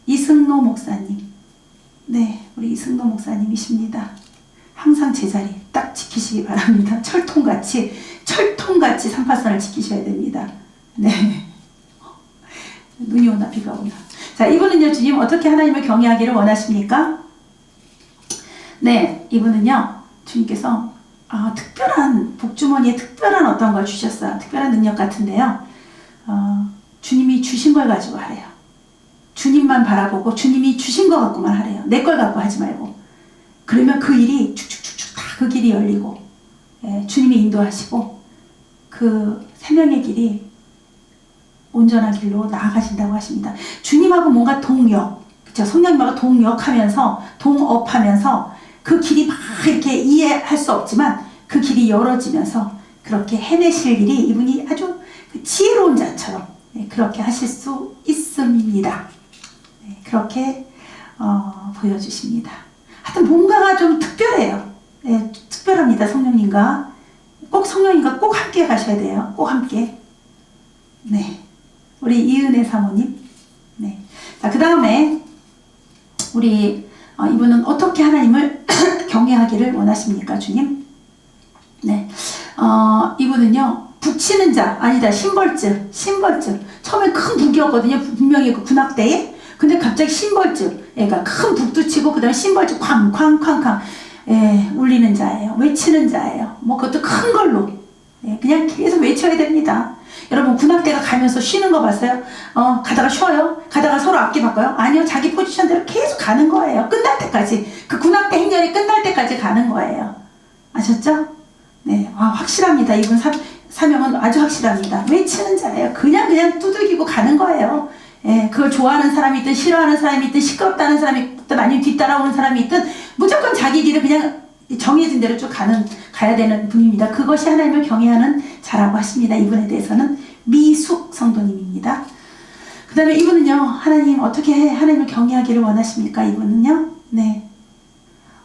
이승노 목사님, 네, 우리 이승노 목사님이십니다. 항상 제자리 딱 지키시기 바랍니다. 철통같이 38선을 지키셔야 됩니다. 네. 눈이 오나 비가 오나. 자, 이분은요, 주님 어떻게 하나님을 경외하기를 원하십니까? 네, 이분은요, 주님께서 특별한 복주머니에 특별한 어떤 걸 주셨어요. 특별한 능력 같은데요, 주님이 주신 걸 가지고 하래요. 주님만 바라보고 주님이 주신 거 갖고만 하래요. 내 걸 갖고 하지 말고. 그러면 그 일이 축축축축 다 그 길이 열리고, 예, 주님이 인도하시고 그 생명의 길이 온전한 길로 나아가신다고 하십니다. 주님하고 뭔가 동역, 그쵸? 성령님하고 동역하면서, 동업하면서 그 길이 막 이렇게 이해할 수 없지만 그 길이 열어지면서 그렇게 해내실 일이 이분이 아주 지혜로운 자처럼, 네, 그렇게 하실 수 있습니다. 네, 그렇게 보여주십니다. 하여튼 뭔가가 좀 특별해요. 네, 특별합니다. 성령님과 꼭 함께 가셔야 돼요. 꼭 함께. 네. 우리 이은혜 사모님. 네. 자, 그 다음에 우리 이분은 어떻게 하나님을 경외하기를 원하십니까, 주님? 네. 이분은요, 북치는 자, 아니다, 신벌증. 처음에 큰 북이었거든요, 분명히 그 군악대에. 근데 갑자기 신벌증, 그러니까 큰 북도 치고 그 다음에 신벌증 쾅쾅쾅쾅, 예, 울리는 자예요. 외치는 자예요. 뭐 그것도 큰 걸로, 예, 그냥 계속 외쳐야 됩니다. 여러분, 군악대가 가면서 쉬는 거 봤어요? 가다가 쉬어요? 가다가 서로 앞뒤 바꿔요? 아니요, 자기 포지션대로 계속 가는 거예요. 끝날 때까지. 그 군악대 행렬이 끝날 때까지 가는 거예요. 아셨죠? 네, 확실합니다. 이분 사명은 아주 확실합니다. 외치는 자예요. 그냥 두들기고 가는 거예요. 예, 그걸 좋아하는 사람이 있든 싫어하는 사람이 있든 시끄럽다는 사람이 있든 아니면 뒤따라오는 사람이 있든 무조건 자기 길을 그냥 정해진 대로 쭉 가야 되는 분입니다. 그것이 하나님을 경외하는 자라고 하십니다. 이분에 대해서는 미숙 성도님입니다. 그 다음에 이분은요, 하나님 어떻게 하나님을 경외하기를 원하십니까? 이분은요, 네,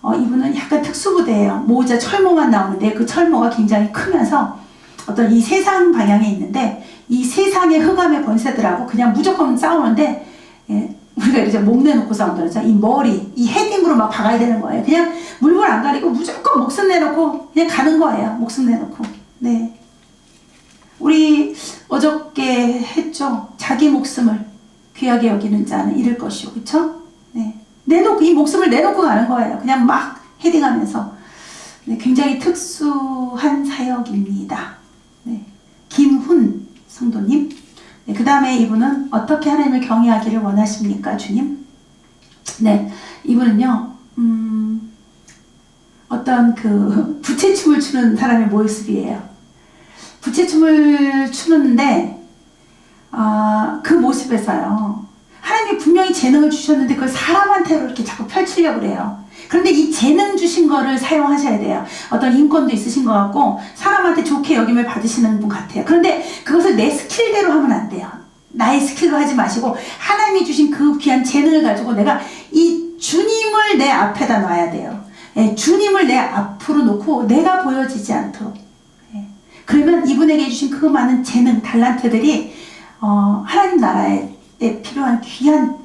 이분은 약간 특수부대예요. 모자 철모만 나오는데 그 철모가 굉장히 크면서 어떤 이 세상 방향에 있는데 이 세상의 흑암의 권세들하고 그냥 무조건 싸우는데, 예, 우리가 이제 목 내놓고 싸운다 그러죠. 이 머리, 이 헤딩으로 막 박아야 되는 거예요. 그냥 물불 안 가리고 무조건 목숨 내놓고 그냥 가는 거예요. 목숨 내놓고. 네. 우리 어저께 했죠. 자기 목숨을 귀하게 여기는 자는 잃을 것이요. 그쵸? 네. 이 목숨을 내놓고 가는 거예요. 그냥 막 헤딩하면서. 네. 굉장히 특수한 사역입니다. 네. 김훈 성도님. 네, 그 다음에 이분은 어떻게 하나님을 경외하기를 원하십니까, 주님? 네, 이분은요, 어떤 그 부채춤을 추는 사람의 모습이에요. 부채춤을 추는데, 그 모습에서요, 하나님이 분명히 재능을 주셨는데 그걸 사람한테로 이렇게 자꾸 펼치려고 그래요. 그런데 이 재능 주신 거를 사용하셔야 돼요. 어떤 인권도 있으신 것 같고 사람한테 좋게 여김을 받으시는 분 같아요. 그런데 그것을 내 스킬대로 하면 안 돼요. 나의 스킬로 하지 마시고 하나님이 주신 그 귀한 재능을 가지고 내가 이 주님을 내 앞에다 놔야 돼요. 예, 주님을 내 앞으로 놓고 내가 보여지지 않도록. 예, 그러면 이분에게 주신 그 많은 재능, 달란트들이 하나님 나라에 필요한 귀한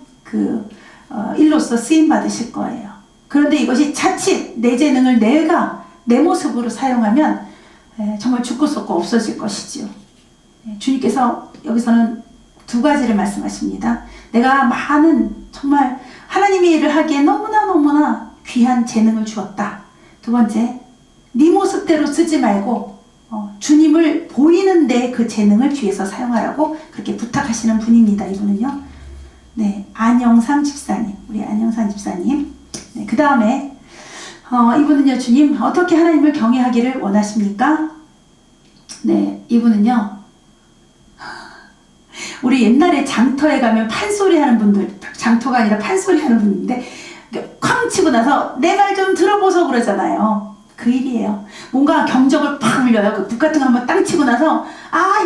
일로서 쓰임 받으실 거예요. 그런데 이것이 자칫 내 재능을 내가 내 모습으로 사용하면 정말 죽고 썩고 없어질 것이지요. 주님께서 여기서는 두 가지를 말씀하십니다. 내가 많은 정말 하나님의 일을 하기에 너무나 귀한 재능을 주었다. 두 번째, 네 모습대로 쓰지 말고 주님을 보이는데 그 재능을 뒤에서 사용하라고 그렇게 부탁하시는 분입니다. 이분은요. 네, 안영상 집사님, 우리 안영상 집사님. 네, 그 다음에 이분은요, 주님 어떻게 하나님을 경외하기를 원하십니까? 네, 이분은요, 우리 옛날에 장터에 가면 판소리 하는 분들, 장터가 아니라 판소리 하는 분인데 쾅 치고 나서 내 말 좀 들어보소 그러잖아요. 그 일이에요. 뭔가 경적을 팍 울려요. 그 북 같은 거 한번 땅 치고 나서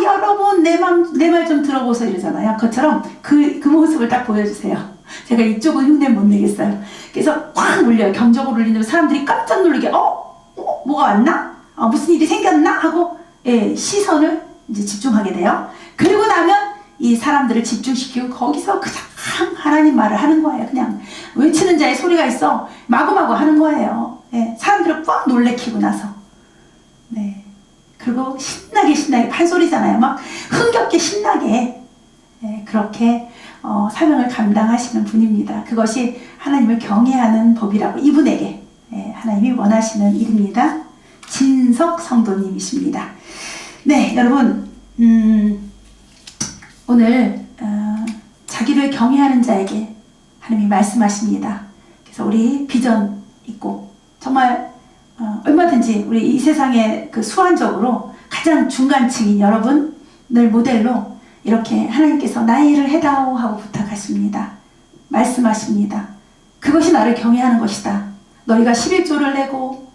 여러분 내 말 좀 들어보소 이러잖아요. 그것처럼 그 모습을 딱 보여주세요. 제가 이쪽은 흉내 못 내겠어요. 그래서 꽉 울려요. 경적을 울리는 사람들이 깜짝 놀라게 뭐가 왔나? 무슨 일이 생겼나? 하고 시선을 이제 집중하게 돼요. 그리고 나면 이 사람들을 집중시키고 거기서 그냥 하나님 말을 하는 거예요. 그냥 외치는 자의 소리가 있어 마구마구 하는 거예요. 사람들을 꽉 놀래키고 나서. 네. 그리고 신나게 판소리잖아요. 막 흥겹게 신나게 그렇게 사명을 감당하시는 분입니다. 그것이 하나님을 경외하는 법이라고 이분에게 하나님이 원하시는 일입니다. 진석 성도님이십니다. 네, 여러분 오늘 자기를 경외하는 자에게 하나님이 말씀하십니다. 그래서 우리 비전 있고 정말 얼마든지 우리 이 세상의 그 수완적으로 가장 중간층인 여러분을 모델로 이렇게 하나님께서 나의 일을 해다오 하고 부탁하십니다. 말씀하십니다. 그것이 나를 경외하는 것이다. 너희가 11조를 내고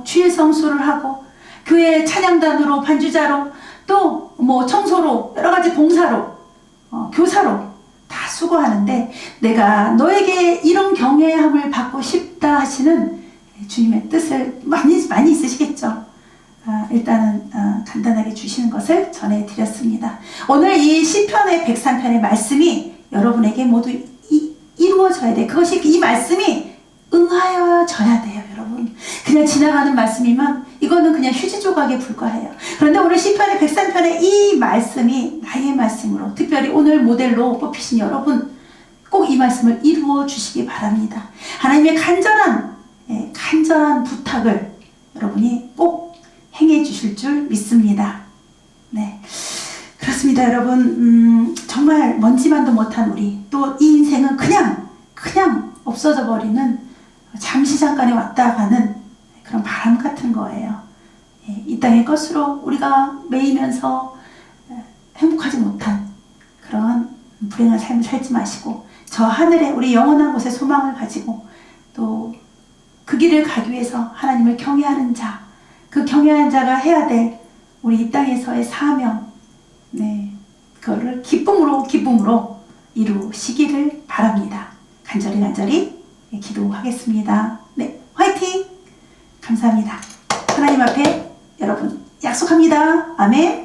주의 성수를 하고 교회 찬양단으로 반주자로 또 뭐 청소로 여러 가지 봉사로 교사로 다 수고하는데 내가 너에게 이런 경외함을 받고 싶다 하시는 주님의 뜻을 많이 있으시겠죠. 일단은 간단하게 주시는 것을 전해드렸습니다. 오늘 이 시편의 103편의 말씀이 여러분에게 모두 이루어져야 돼. 그것이 이 말씀이 응하여져야 돼요, 여러분. 그냥 지나가는 말씀이면 이거는 그냥 휴지 조각에 불과해요. 그런데 오늘 시편의 103편의 이 말씀이 나의 말씀으로 특별히 오늘 모델로 뽑히신 여러분 꼭 이 말씀을 이루어 주시기 바랍니다. 하나님의 간절한 부탁을 여러분이 꼭 행해 주실 줄 믿습니다. 네, 그렇습니다. 여러분 정말 먼지만도 못한 우리 또 이 인생은 그냥 없어져 버리는 잠시 잠깐에 왔다 가는 그런 바람 같은 거예요. 이 땅의 것으로 우리가 매이면서 행복하지 못한 그런 불행한 삶을 살지 마시고 저 하늘에 우리 영원한 곳에 소망을 가지고 또 그 길을 가기 위해서 하나님을 경외하는 자, 그 경외하는 자가 해야 될 우리 이 땅에서의 사명, 그거를 기쁨으로 이루시기를 바랍니다. 간절히 기도하겠습니다. 네, 화이팅! 감사합니다. 하나님 앞에 여러분 약속합니다. 아멘.